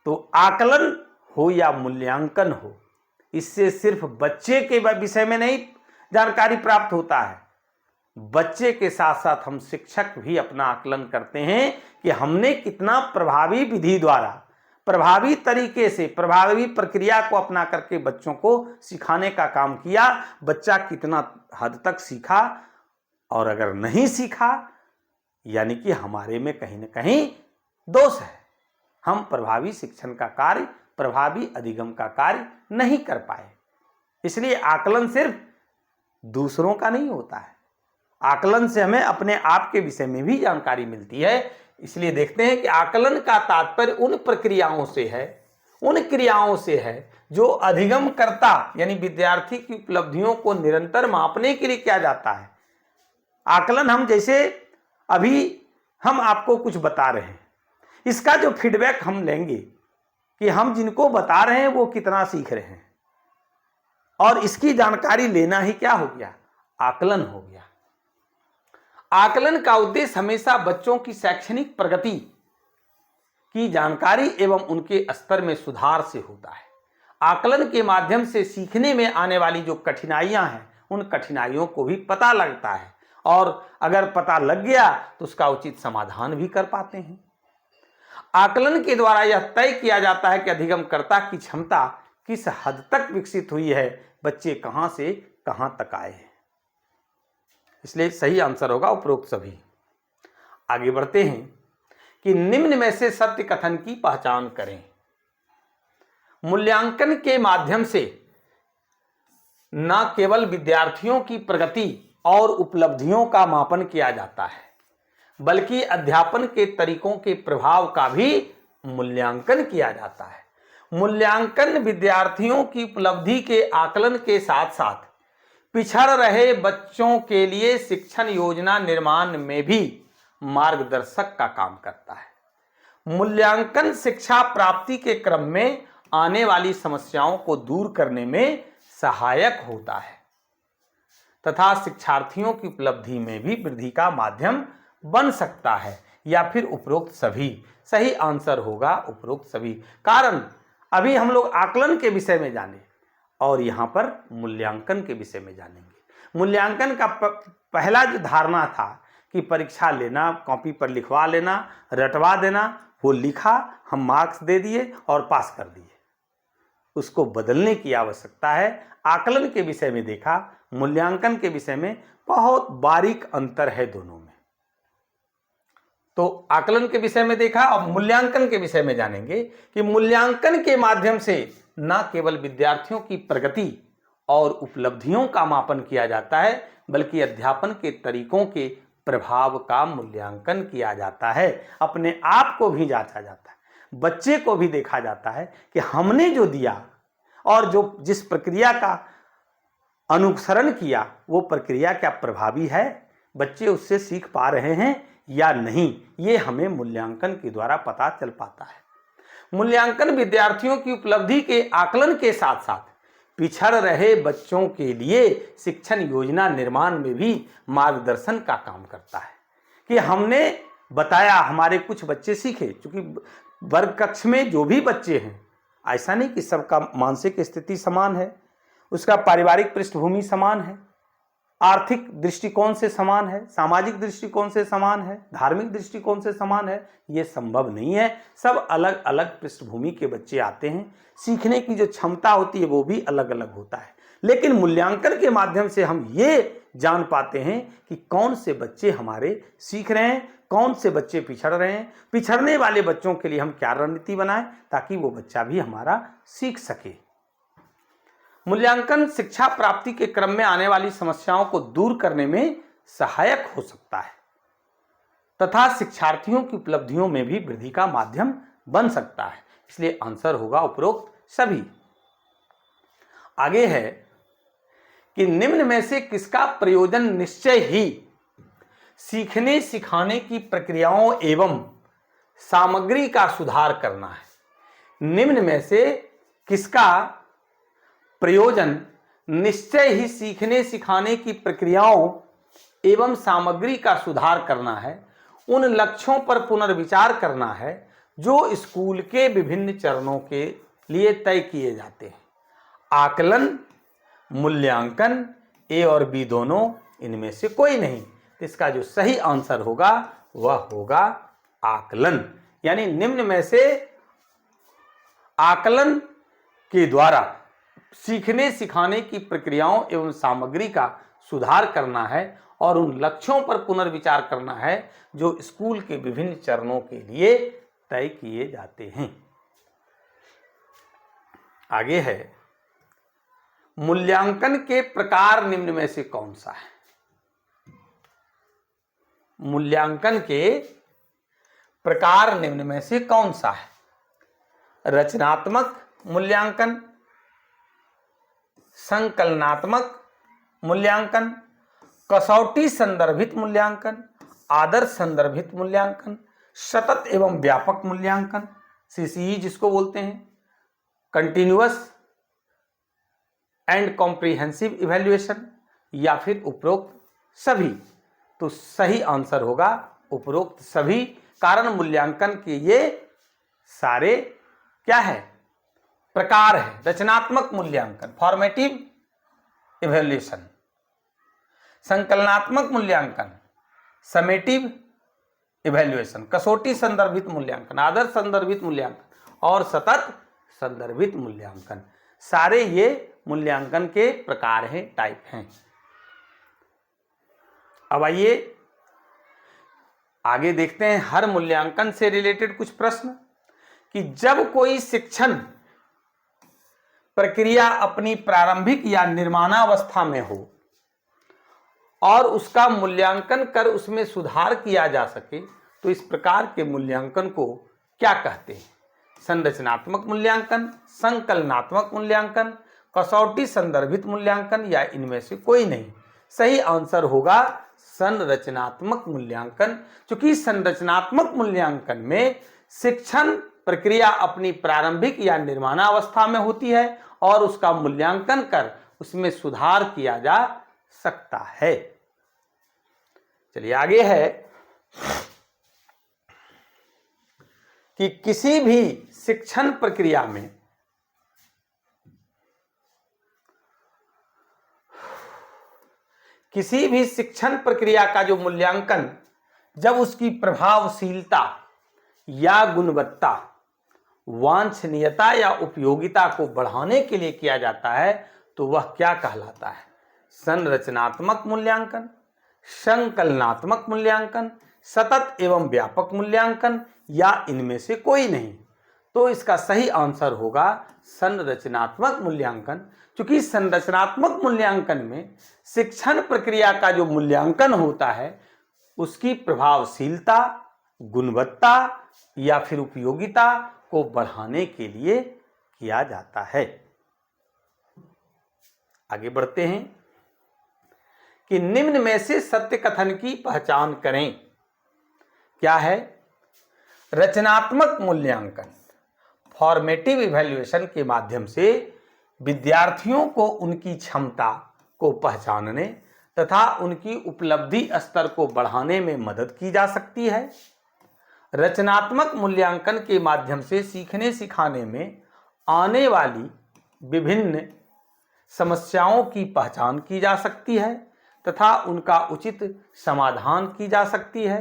तो आकलन हो या मूल्यांकन हो, इससे सिर्फ बच्चे के विषय में नहीं जानकारी प्राप्त होता है, बच्चे के साथ साथ हम शिक्षक भी अपना आकलन करते हैं कि हमने कितना प्रभावी विधि द्वारा, प्रभावी तरीके से, प्रभावी प्रक्रिया को अपना करके बच्चों को सिखाने का काम किया, बच्चा कितना हद तक सीखा, और अगर नहीं सीखा यानी कि हमारे में कहीं ना कहीं दोष है, हम प्रभावी शिक्षण का कार्य, प्रभावी अधिगम का कार्य नहीं कर पाए। इसलिए आकलन सिर्फ दूसरों का नहीं होता है, आकलन से हमें अपने आप के विषय में भी जानकारी मिलती है। इसलिए देखते हैं कि आकलन का तात्पर्य उन प्रक्रियाओं से है, उन क्रियाओं से है जो अधिगमकर्ता यानी विद्यार्थी की उपलब्धियों को निरंतर मापने के लिए किया जाता है। आकलन हम जैसे अभी हम आपको कुछ बता रहे हैं, इसका जो फीडबैक हम लेंगे कि हम जिनको बता रहे हैं वो कितना सीख रहे हैं, और इसकी जानकारी लेना ही क्या हो गया, आकलन हो गया। आकलन का उद्देश्य हमेशा बच्चों की शैक्षणिक प्रगति की जानकारी एवं उनके स्तर में सुधार से होता है। आकलन के माध्यम से सीखने में आने वाली जो कठिनाइयां हैं उन कठिनाइयों को भी पता लगता है, और अगर पता लग गया तो उसका उचित समाधान भी कर पाते हैं। आकलन के द्वारा यह तय किया जाता है कि अधिगमकर्ता की क्षमता किस हद तक विकसित हुई है, बच्चे कहां से कहां तक आए हैं। इसलिए सही आंसर होगा उपरोक्त सभी। आगे बढ़ते हैं कि निम्न में से सत्य कथन की पहचान करें। मूल्यांकन के माध्यम से न केवल विद्यार्थियों की प्रगति और उपलब्धियों का मापन किया जाता है, बल्कि अध्यापन के तरीकों के प्रभाव का भी मूल्यांकन किया जाता है। मूल्यांकन विद्यार्थियों की उपलब्धि के आकलन के साथ साथ पिछड़ रहे बच्चों के लिए शिक्षण योजना निर्माण में भी मार्गदर्शक का काम करता है। मूल्यांकन शिक्षा प्राप्ति के क्रम में आने वाली समस्याओं को दूर करने में सहायक होता है तथा शिक्षार्थियों की उपलब्धि में भी वृद्धि का माध्यम बन सकता है, या फिर उपरोक्त सभी। सही आंसर होगा उपरोक्त सभी। कारण अभी हम लोग आकलन के विषय में जाने और यहां पर मूल्यांकन के विषय में जानेंगे। मूल्यांकन का पहला जो धारणा था कि परीक्षा लेना, कॉपी पर लिखवा लेना, रटवा देना, वो लिखा, हम मार्क्स दे दिए और पास कर दिए, उसको बदलने की आवश्यकता है। आकलन के विषय में देखा, मूल्यांकन के विषय में बहुत बारीक अंतर है दोनों में। तो आकलन के विषय में देखा, अब मूल्यांकन के विषय में जानेंगे कि मूल्यांकन के माध्यम से न केवल विद्यार्थियों की प्रगति और उपलब्धियों का मापन किया जाता है, बल्कि अध्यापन के तरीकों के प्रभाव का मूल्यांकन किया जाता है। अपने आप को भी जांचा जाता है, बच्चे को भी देखा जाता है कि हमने जो दिया और जो जिस प्रक्रिया का अनुसरण किया वो प्रक्रिया क्या प्रभावी है, बच्चे उससे सीख पा रहे हैं या नहीं, ये हमें मूल्यांकन के द्वारा पता चल पाता है। मूल्यांकन विद्यार्थियों की उपलब्धि के आकलन के साथ साथ पिछड़ रहे बच्चों के लिए शिक्षण योजना निर्माण में भी मार्गदर्शन का काम करता है कि हमने बताया, हमारे कुछ बच्चे सीखे। क्योंकि वर्ग कक्ष में जो भी बच्चे हैं, ऐसा नहीं कि सबका मानसिक स्थिति समान है, उसका पारिवारिक पृष्ठभूमि समान है, आर्थिक दृष्टिकोण से समान है, सामाजिक दृष्टिकोण से समान है, धार्मिक दृष्टिकोण से समान है, ये संभव नहीं है। सब अलग अलग पृष्ठभूमि के बच्चे आते हैं, सीखने की जो क्षमता होती है वो भी अलग अलग होता है। लेकिन मूल्यांकन के माध्यम से हम ये जान पाते हैं कि कौन से बच्चे हमारे सीख रहे हैं, कौन से बच्चे पिछड़ रहे हैं। पिछड़ने वाले बच्चों के लिए हम क्या रणनीति बनाएं ताकि वो बच्चा भी हमारा सीख सके। मूल्यांकन शिक्षा प्राप्ति के क्रम में आने वाली समस्याओं को दूर करने में सहायक हो सकता है तथा शिक्षार्थियों की उपलब्धियों में भी वृद्धि का माध्यम बन सकता है। इसलिए आंसर होगा उपरोक्त सभी। आगे है कि निम्न में से किसका प्रयोजन निश्चय ही सीखने सिखाने की प्रक्रियाओं एवं सामग्री का सुधार करना है। निम्न में से किसका प्रयोजन निश्चय ही सीखने सिखाने की प्रक्रियाओं एवं सामग्री का सुधार करना है, उन लक्ष्यों पर पुनर्विचार करना है जो स्कूल के विभिन्न चरणों के लिए तय किए जाते हैं। आकलन, मूल्यांकन, ए और बी दोनों, इनमें से कोई नहीं। इसका जो सही आंसर होगा वह होगा आकलन। यानी निम्न में से आकलन के द्वारा सीखने सिखाने की प्रक्रियाओं एवं सामग्री का सुधार करना है और उन लक्ष्यों पर पुनर्विचार करना है जो स्कूल के विभिन्न चरणों के लिए तय किए जाते हैं। आगे है, मूल्यांकन के प्रकार निम्न में से कौन सा है? मूल्यांकन के प्रकार निम्न में से कौन सा है? रचनात्मक मूल्यांकन, संकलनात्मक मूल्यांकन, कसौटी संदर्भित मूल्यांकन, आदर्श संदर्भित मूल्यांकन, सतत एवं व्यापक मूल्यांकन, सीसीई जिसको बोलते हैं, कंटिन्यूअस एंड कॉम्प्रिहेंसिव इवैल्यूएशन, या फिर उपरोक्त सभी। तो सही आंसर होगा उपरोक्त सभी। कारण मूल्यांकन के ये सारे क्या है, प्रकार है। रचनात्मक मूल्यांकन फॉर्मेटिव इवैल्यूएशन, संकलनात्मक मूल्यांकन समेटिव इवैल्यूएशन, कसौटी संदर्भित मूल्यांकन, आदर्श संदर्भित मूल्यांकन और सतत संदर्भित मूल्यांकन। सारे ये मूल्यांकन के प्रकार हैं, टाइप हैं। अब आइए आगे देखते हैं हर मूल्यांकन से रिलेटेड कुछ प्रश्न कि जब कोई शिक्षण प्रक्रिया अपनी प्रारंभिक या निर्माणावस्था में हो और उसका मूल्यांकन कर उसमें सुधार किया जा सके तो इस प्रकार के मूल्यांकन को क्या कहते हैं? संरचनात्मक मूल्यांकन, संकलनात्मक मूल्यांकन, कसौटी संदर्भित मूल्यांकन या इनमें से कोई नहीं। सही आंसर होगा संरचनात्मक मूल्यांकन। क्योंकि संरचनात्मक मूल्यांकन में शिक्षण प्रक्रिया अपनी प्रारंभिक या निर्माणावस्था में होती है और उसका मूल्यांकन कर उसमें सुधार किया जा सकता है। चलिए आगे है कि किसी भी शिक्षण प्रक्रिया में किसी भी शिक्षण प्रक्रिया का जो मूल्यांकन जब उसकी प्रभावशीलता या गुणवत्ता, वांछनीयता या उपयोगिता को बढ़ाने के लिए किया जाता है तो वह क्या कहलाता है? संरचनात्मक मूल्यांकन, संकलनात्मक मूल्यांकन, सतत एवं व्यापक मूल्यांकन या इनमें से कोई नहीं। तो इसका सही आंसर होगा संरचनात्मक मूल्यांकन। क्योंकि संरचनात्मक मूल्यांकन में शिक्षण प्रक्रिया का जो मूल्यांकन होता है उसकी प्रभावशीलता, गुणवत्ता या फिर उपयोगिता को बढ़ाने के लिए किया जाता है। आगे बढ़ते हैं कि निम्न में से सत्य कथन की पहचान करें। क्या है? रचनात्मक मूल्यांकन फॉर्मेटिव इवैल्यूएशन के माध्यम से विद्यार्थियों को उनकी क्षमता को पहचानने तथा उनकी उपलब्धि स्तर को बढ़ाने में मदद की जा सकती है। रचनात्मक मूल्यांकन के माध्यम से सीखने सिखाने में आने वाली विभिन्न समस्याओं की पहचान की जा सकती है तथा उनका उचित समाधान की जा सकती है।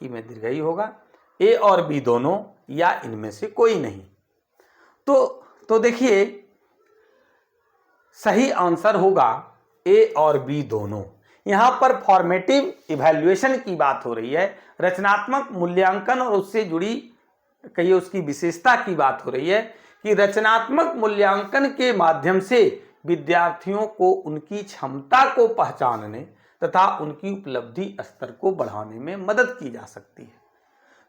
कि में दीर्घई होगा, ए और बी दोनों या इनमें से कोई नहीं। तो देखिए सही आंसर होगा ए और बी दोनों। यहां पर फॉर्मेटिव इवैल्यूएशन की बात हो रही है, रचनात्मक मूल्यांकन और उससे जुड़ी कहिए उसकी विशेषता की बात हो रही है कि रचनात्मक मूल्यांकन के माध्यम से विद्यार्थियों को उनकी क्षमता को पहचानने तथा उनकी उपलब्धि स्तर को बढ़ाने में मदद की जा सकती है।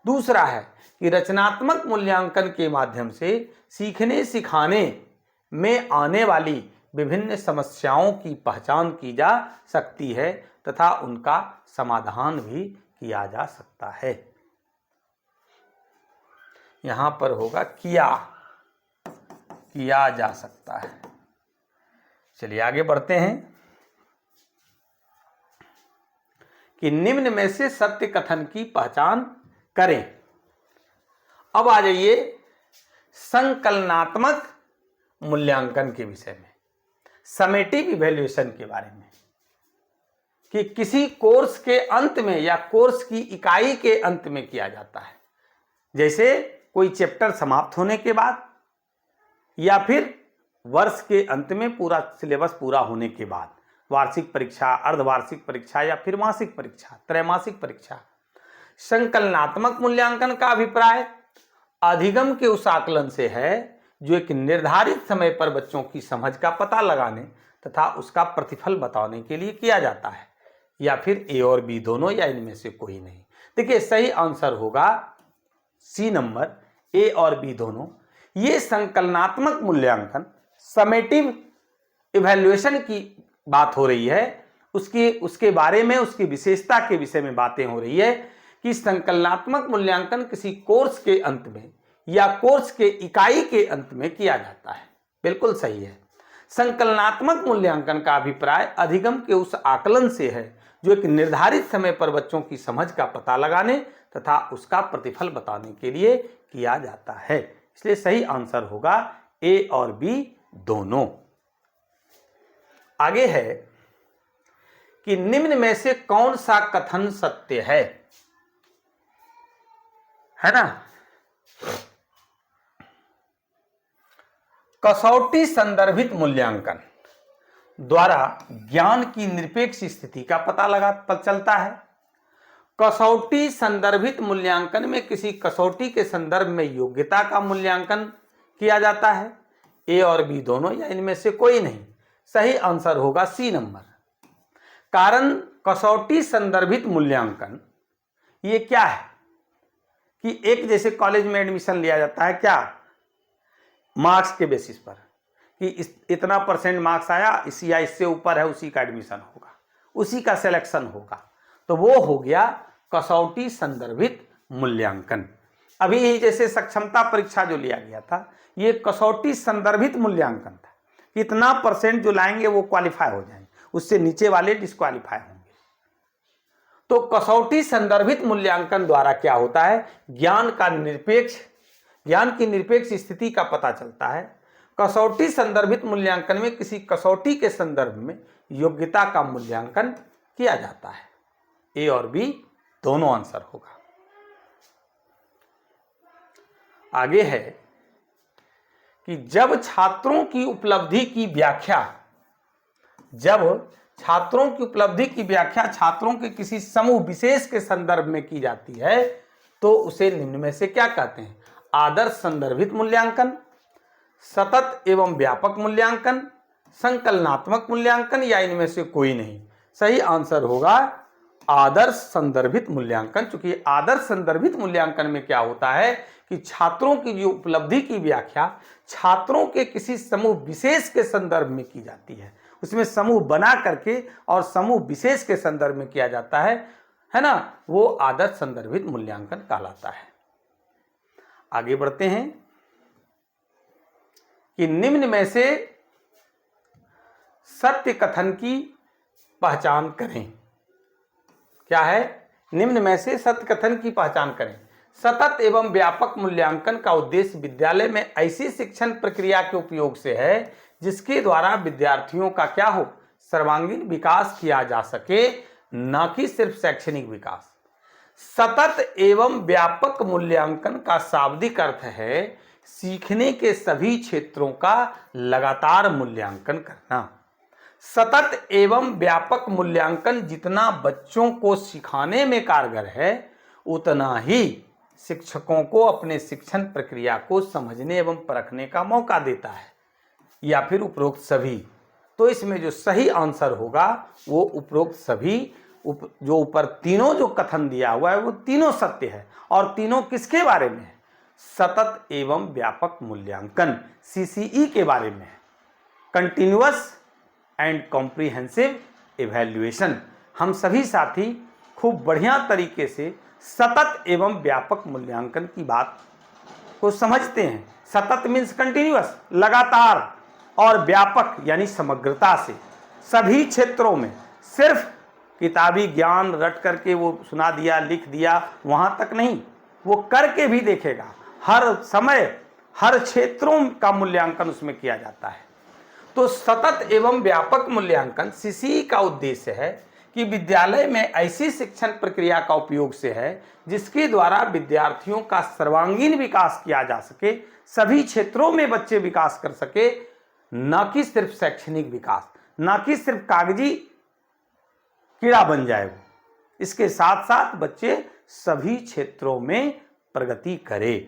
दूसरा है कि रचनात्मक मूल्यांकन के माध्यम से सीखने सिखाने में आने वाली विभिन्न समस्याओं की पहचान की जा सकती है तथा उनका समाधान भी किया जा सकता है। यहां पर होगा किया जा सकता है। चलिए आगे बढ़ते हैं कि निम्न में से सत्य कथन की पहचान करें। अब आ जाइए संकलनात्मक मूल्यांकन के विषय में, समेटिव इवैल्यूएशन के बारे में, कि किसी कोर्स के अंत में या कोर्स की इकाई के अंत में किया जाता है। जैसे कोई चैप्टर समाप्त होने के बाद या फिर वर्ष के अंत में पूरा सिलेबस पूरा होने के बाद, वार्षिक परीक्षा, अर्धवार्षिक परीक्षा या फिर मासिक परीक्षा, त्रैमासिक परीक्षा। संकलनात्मक मूल्यांकन का अभिप्राय अधिगम के उस आकलन से है जो एक निर्धारित समय पर बच्चों की समझ का पता लगाने तथा उसका प्रतिफल बताने के लिए किया जाता है। या फिर ए और बी दोनों या इनमें से कोई नहीं। देखिए सही आंसर होगा सी नंबर, ए और बी दोनों। ये संकलनात्मक मूल्यांकन, समेटिव इवैल्यूएशन की बात हो रही है, उसके बारे में, उसकी विशेषता के विषय में बातें हो रही है कि संकलनात्मक मूल्यांकन किसी कोर्स के अंत में या कोर्स के इकाई के अंत में किया जाता है। बिल्कुल सही है। संकलनात्मक मूल्यांकन का अभिप्राय अधिगम के उस आकलन से है जो एक निर्धारित समय पर बच्चों की समझ का पता लगाने तथा उसका प्रतिफल बताने के लिए किया जाता है। इसलिए सही आंसर होगा ए और बी दोनों। आगे है कि निम्न में से कौन सा कथन सत्य है ना? कसौटी संदर्भित मूल्यांकन द्वारा ज्ञान की निरपेक्ष स्थिति का पता चलता है। कसौटी संदर्भित मूल्यांकन में किसी कसौटी के संदर्भ में योग्यता का मूल्यांकन किया जाता है। ए और बी दोनों या इनमें से कोई नहीं। सही आंसर होगा सी नंबर। कारण कसौटी संदर्भित मूल्यांकन ये क्या है कि एक जैसे कॉलेज में एडमिशन लिया जाता है, क्या मार्क्स के बेसिस पर कि इतना % मार्क्स आया, इसी या इससे ऊपर है उसी का एडमिशन होगा, उसी का सिलेक्शन होगा। तो वो हो गया कसौटी संदर्भित मूल्यांकन। अभी जैसे सक्षमता परीक्षा जो लिया गया था, ये कसौटी संदर्भित मूल्यांकन था। कितना % जो लाएंगे वो क्वालिफाई हो जाएंगे, उससे नीचे वाले डिस्क्वालीफाई होंगे। तो कसौटी संदर्भित मूल्यांकन द्वारा क्या होता है, ज्ञान की निरपेक्ष स्थिति का पता चलता है। कसौटी संदर्भित मूल्यांकन में किसी कसौटी के संदर्भ में योग्यता का मूल्यांकन किया जाता है। ए और बी दोनों आंसर होगा। आगे है कि जब छात्रों की उपलब्धि की व्याख्या छात्रों के किसी समूह विशेष के संदर्भ में की जाती है तो उसे निम्न में से क्या कहते हैं? आदर्श संदर्भित मूल्यांकन, सतत एवं व्यापक मूल्यांकन, संकलनात्मक मूल्यांकन या इनमें से कोई नहीं। सही आंसर होगा आदर्श संदर्भित मूल्यांकन। चूंकि आदर्श संदर्भित मूल्यांकन में क्या होता है कि छात्रों की जो उपलब्धि की व्याख्या छात्रों के किसी समूह विशेष के संदर्भ में की जाती है, उसमें समूह बना करके और समूह विशेष के संदर्भ में किया जाता है ना, वो आदर्श संदर्भित मूल्यांकन कहलाता है। आगे बढ़ते हैं कि निम्न में से सत्य कथन की पहचान करें। क्या है? निम्न में से सत्य कथन की पहचान करें। सतत एवं व्यापक मूल्यांकन का उद्देश्य विद्यालय में ऐसी शिक्षण प्रक्रिया के उपयोग से है जिसके द्वारा विद्यार्थियों का क्या हो, सर्वांगीण विकास किया जा सके, न कि सिर्फ शैक्षणिक विकास। सतत एवं व्यापक मूल्यांकन का शाब्दिक अर्थ है सीखने के सभी क्षेत्रों का लगातार मूल्यांकन करना। सतत एवं व्यापक मूल्यांकन जितना बच्चों को सिखाने में कारगर है उतना ही शिक्षकों को अपने शिक्षण प्रक्रिया को समझने एवं परखने का मौका देता है, या फिर उपरोक्त सभी। तो इसमें जो सही आंसर होगा वो उपरोक्त सभी, जो ऊपर तीनों जो कथन दिया हुआ है वो तीनों सत्य है। और तीनों किसके बारे में है? सतत एवं व्यापक मूल्यांकन, सीसीई के बारे में है, कंटिन्यूअस एंड कॉम्प्रिहेंसिव इवैल्यूएशन। हम सभी साथी खूब बढ़िया तरीके से सतत एवं व्यापक मूल्यांकन की बात को समझते हैं। सतत मीन्स कंटिन्यूअस, लगातार, और व्यापक यानी समग्रता से सभी क्षेत्रों में। सिर्फ किताबी ज्ञान रट करके वो सुना दिया, लिख दिया, वहां तक नहीं, वो करके भी देखेगा। हर समय हर क्षेत्रों का मूल्यांकन उसमें किया जाता है। तो सतत एवं व्यापक मूल्यांकन सीसीई का उद्देश्य है कि विद्यालय में ऐसी शिक्षण प्रक्रिया का उपयोग से है जिसके द्वारा विद्यार्थियों का सर्वांगीण विकास किया जा सके, सभी क्षेत्रों में बच्चे विकास कर सके, न कि सिर्फ शैक्षणिक विकास, न कि सिर्फ कागजी कीड़ा बन जाए वो। इसके साथ साथ बच्चे सभी क्षेत्रों में प्रगति करे।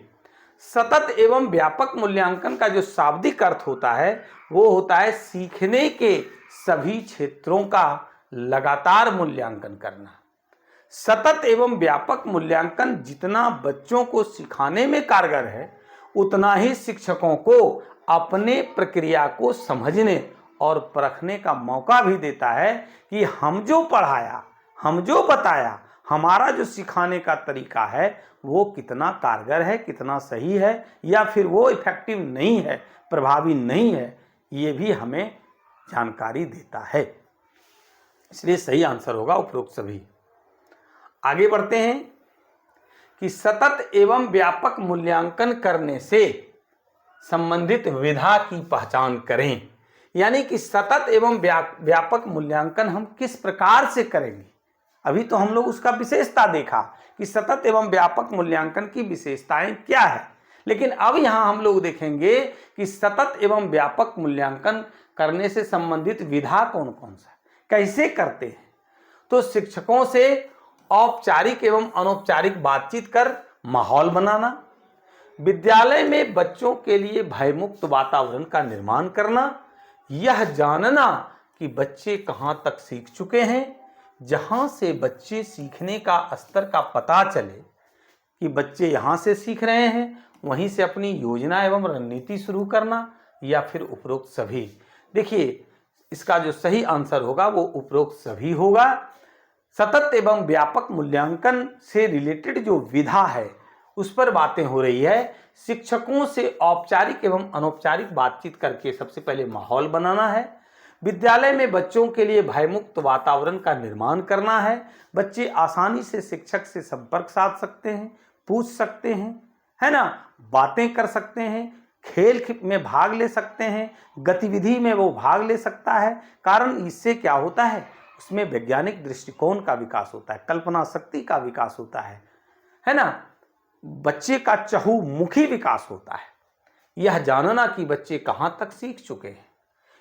सतत एवं व्यापक मूल्यांकन का जो शाब्दिक अर्थ होता है वो होता है सीखने के सभी क्षेत्रों का लगातार मूल्यांकन करना। सतत एवं व्यापक मूल्यांकन जितना बच्चों को सिखाने में कारगर है उतना ही शिक्षकों को अपने प्रक्रिया को समझने और परखने का मौका भी देता है कि हम जो पढ़ाया, हम जो बताया, हमारा जो सिखाने का तरीका है वो कितना कारगर है, कितना सही है, या फिर वो इफेक्टिव नहीं है, प्रभावी नहीं है, ये भी हमें जानकारी देता है। इसलिए सही आंसर होगा उपरोक्त सभी। आगे बढ़ते हैं कि सतत एवं व्यापक मूल्यांकन करने से संबंधित विधा की पहचान करें। यानी कि सतत एवं व्यापक मूल्यांकन हम किस प्रकार से करेंगे। अभी तो हम लोग उसका विशेषता देखा कि सतत एवं व्यापक मूल्यांकन की विशेषताएं क्या है, लेकिन अब यहां हम लोग देखेंगे कि सतत एवं व्यापक मूल्यांकन करने से संबंधित विधा कौन कौन सा, कैसे करते हैं। तो शिक्षकों से औपचारिक एवं अनौपचारिक बातचीत कर माहौल बनाना, विद्यालय में बच्चों के लिए भयमुक्त वातावरण का निर्माण करना, यह जानना कि बच्चे कहां तक सीख चुके हैं, जहां से बच्चे सीखने का स्तर का पता चले कि बच्चे यहां से सीख रहे हैं, वहीं से अपनी योजना एवं रणनीति शुरू करना, या फिर उपरोक्त सभी। देखिए इसका जो सही आंसर होगा वो उपरोक्त सभी होगा। सतत एवं व्यापक मूल्यांकन से रिलेटेड जो विधा है उस पर बातें हो रही है। शिक्षकों से औपचारिक एवं अनौपचारिक बातचीत करके सबसे पहले माहौल बनाना है, विद्यालय में बच्चों के लिए भयमुक्त वातावरण का निर्माण करना है, बच्चे आसानी से शिक्षक से संपर्क साध सकते हैं, पूछ सकते हैं, है ना, बातें कर सकते हैं, खेल में भाग ले सकते हैं, गतिविधि में वो भाग ले सकता है। कारण इससे क्या होता है, उसमें वैज्ञानिक दृष्टिकोण का विकास होता है, कल्पना शक्ति का विकास होता है ना, बच्चे का चहुमुखी विकास होता है। यह जानना कि बच्चे कहां तक सीख चुके हैं,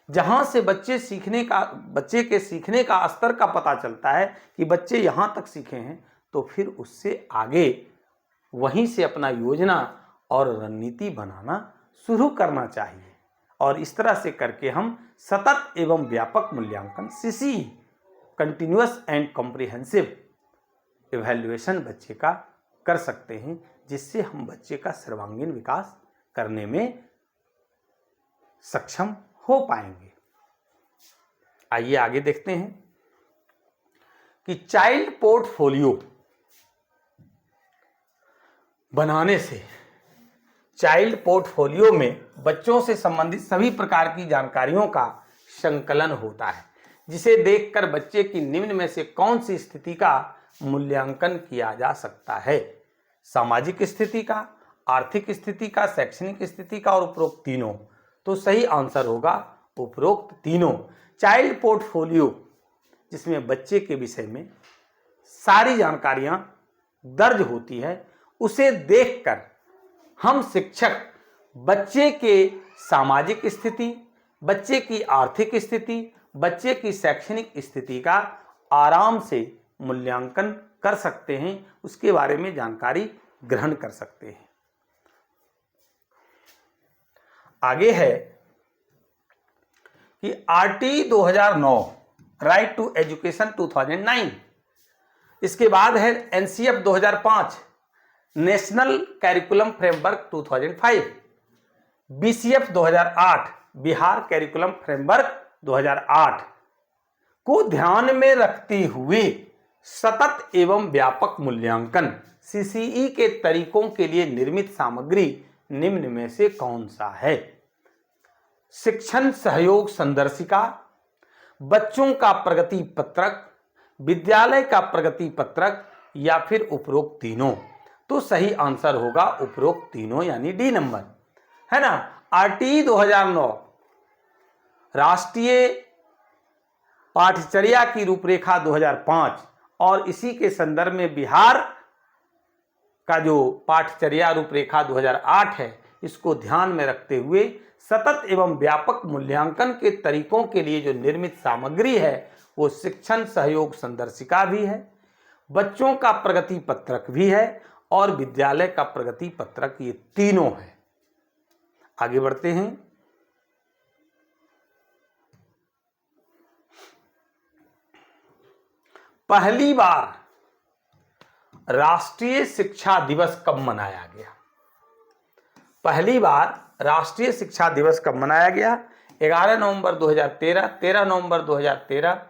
जहां से बच्चे के सीखने का स्तर का पता चलता है कि बच्चे यहां तक सीखे हैं, तो फिर उससे आगे वहीं से अपना योजना और रणनीति बनाना शुरू करना चाहिए। और इस तरह से करके हम सतत एवं व्यापक मूल्यांकन CC continuous and comprehensive evaluation बच्चे का कर सकते हैं, जिससे हम बच्चे का सर्वांगीण विकास करने में सक्षम हो पाएंगे। आइए आगे देखते हैं कि चाइल्ड पोर्टफोलियो बनाने से चाइल्ड पोर्टफोलियो में बच्चों से संबंधित सभी प्रकार की जानकारियों का संकलन होता है, जिसे देखकर बच्चे की निम्न में से कौन सी स्थिति का मूल्यांकन किया जा सकता है। सामाजिक स्थिति का, आर्थिक स्थिति का, शैक्षणिक स्थिति का और उपरोक्त तीनों। तो सही आंसर होगा उपरोक्त तीनों। चाइल्ड पोर्टफोलियो जिसमें बच्चे के विषय में सारी जानकारियां दर्ज होती है, उसे देखकर हम शिक्षक बच्चे के सामाजिक स्थिति, बच्चे की आर्थिक स्थिति, बच्चे की शैक्षणिक स्थिति का आराम से मूल्यांकन कर सकते हैं, उसके बारे में जानकारी ग्रहण कर सकते हैं। आगे है कि आरटी 2009 राइट टू एजुकेशन 2009, इसके बाद है NCF 2005 national curriculum framework 2005, BCF 2008 Bihar curriculum framework 2008 को ध्यान में रखते हुए सतत एवं व्यापक मूल्यांकन सीसीई के तरीकों के लिए निर्मित सामग्री निम्न में से कौन सा है। शिक्षण सहयोग संदर्शिका, बच्चों का प्रगति पत्रक, विद्यालय का प्रगति पत्रक, या फिर उपरोक्त तीनों। तो सही आंसर होगा उपरोक्त तीनों यानी डी नंबर, है ना। आरटीई 2009 राष्ट्रीय पाठ्यचर्या की रूपरेखा 2005 और इसी के संदर्भ में बिहार का जो पाठ्यचर्या रूपरेखा 2008 है, इसको ध्यान में रखते हुए सतत एवं व्यापक मूल्यांकन के तरीकों के लिए जो निर्मित सामग्री है वो शिक्षण सहयोग संदर्शिका भी है, बच्चों का प्रगति पत्रक भी है और विद्यालय का प्रगति पत्रक, ये तीनों है। आगे बढ़ते हैं। पहली बार राष्ट्रीय शिक्षा दिवस कब मनाया गया। पहली बार राष्ट्रीय शिक्षा दिवस कब मनाया गया? 11 नवंबर 2013, 13 नवंबर 2013,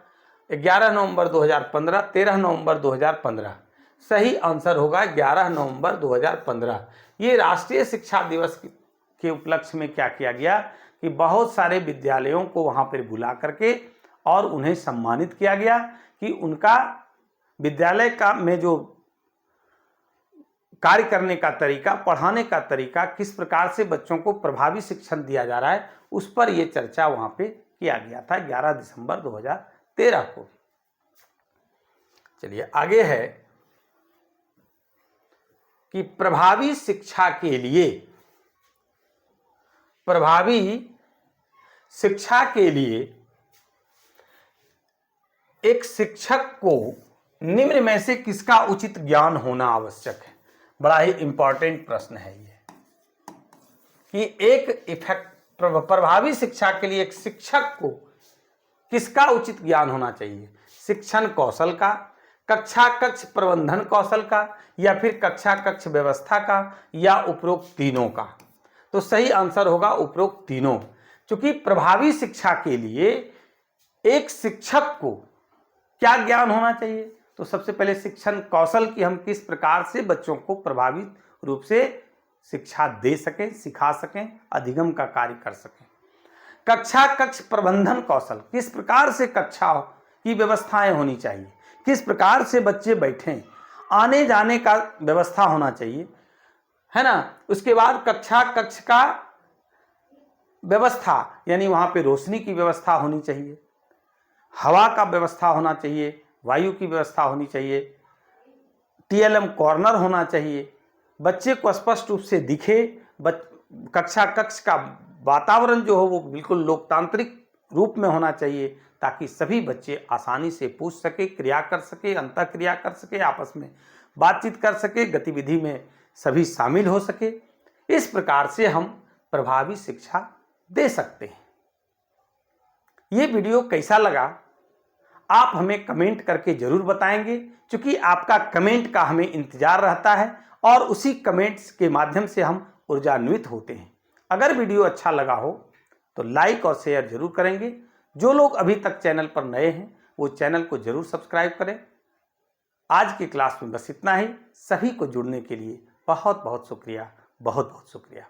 11 नवंबर 2015, 13 नवंबर 2015। सही आंसर होगा 11 नवंबर 2015। ये राष्ट्रीय शिक्षा दिवस के उपलक्ष्य में क्या किया गया कि बहुत सारे विद्यालयों को वहां पर बुला करके और उन्हें सम्मानित किया गया कि उनका विद्यालय का में जो कार्य करने का तरीका, पढ़ाने का तरीका, किस प्रकार से बच्चों को प्रभावी शिक्षण दिया जा रहा है, उस पर यह चर्चा वहां पे किया गया था 11 दिसंबर 2013 को। चलिए आगे है कि प्रभावी शिक्षा के लिए एक शिक्षक को निम्न में से किसका उचित ज्ञान होना आवश्यक है? बड़ा ही इंपॉर्टेंट प्रश्न है ये कि प्रभावी शिक्षा के लिए एक शिक्षक को किसका उचित ज्ञान होना चाहिए? शिक्षण कौशल का, कक्षा कक्ष प्रबंधन कौशल का, या फिर कक्षा कक्ष व्यवस्था का, या उपरोक्त तीनों का? तो सही आंसर होगा उपरोक्त तीनों। क्योंकि प्रभावी शिक्षा के लिए एक शिक्षक को क्या ज्ञान होना चाहिए? तो सबसे पहले शिक्षण कौशल की हम किस प्रकार से बच्चों को प्रभावी रूप से शिक्षा दे सकें, सिखा सकें, अधिगम का कार्य कर सकें। कक्षा कक्ष प्रबंधन कौशल, किस प्रकार से कक्षा की व्यवस्थाएं होनी चाहिए, किस प्रकार से बच्चे बैठें, आने जाने का व्यवस्था होना चाहिए, है ना। उसके बाद कक्षा कक्ष का व्यवस्था, यानी वहां पे रोशनी की व्यवस्था होनी चाहिए, हवा का व्यवस्था होना चाहिए, वायु की व्यवस्था होनी चाहिए, टीएलएम कॉर्नर होना चाहिए, बच्चे को स्पष्ट रूप से दिखे, कक्षा कक्ष का वातावरण जो हो वो बिल्कुल लोकतांत्रिक रूप में होना चाहिए, ताकि सभी बच्चे आसानी से पूछ सके, क्रिया कर सके, अंतःक्रिया कर सके, आपस में बातचीत कर सके, गतिविधि में सभी शामिल हो सके। इस प्रकार से हम प्रभावी शिक्षा दे सकते हैं। ये वीडियो कैसा लगा आप हमें कमेंट करके जरूर बताएंगे, क्योंकि आपका कमेंट का हमें इंतजार रहता है और उसी कमेंट्स के माध्यम से हम ऊर्जान्वित होते हैं। अगर वीडियो अच्छा लगा हो तो लाइक और शेयर जरूर करेंगे। जो लोग अभी तक चैनल पर नए हैं वो चैनल को जरूर सब्सक्राइब करें। आज की क्लास में बस इतना ही। सभी को जुड़ने के लिए बहुत बहुत शुक्रिया, बहुत बहुत शुक्रिया।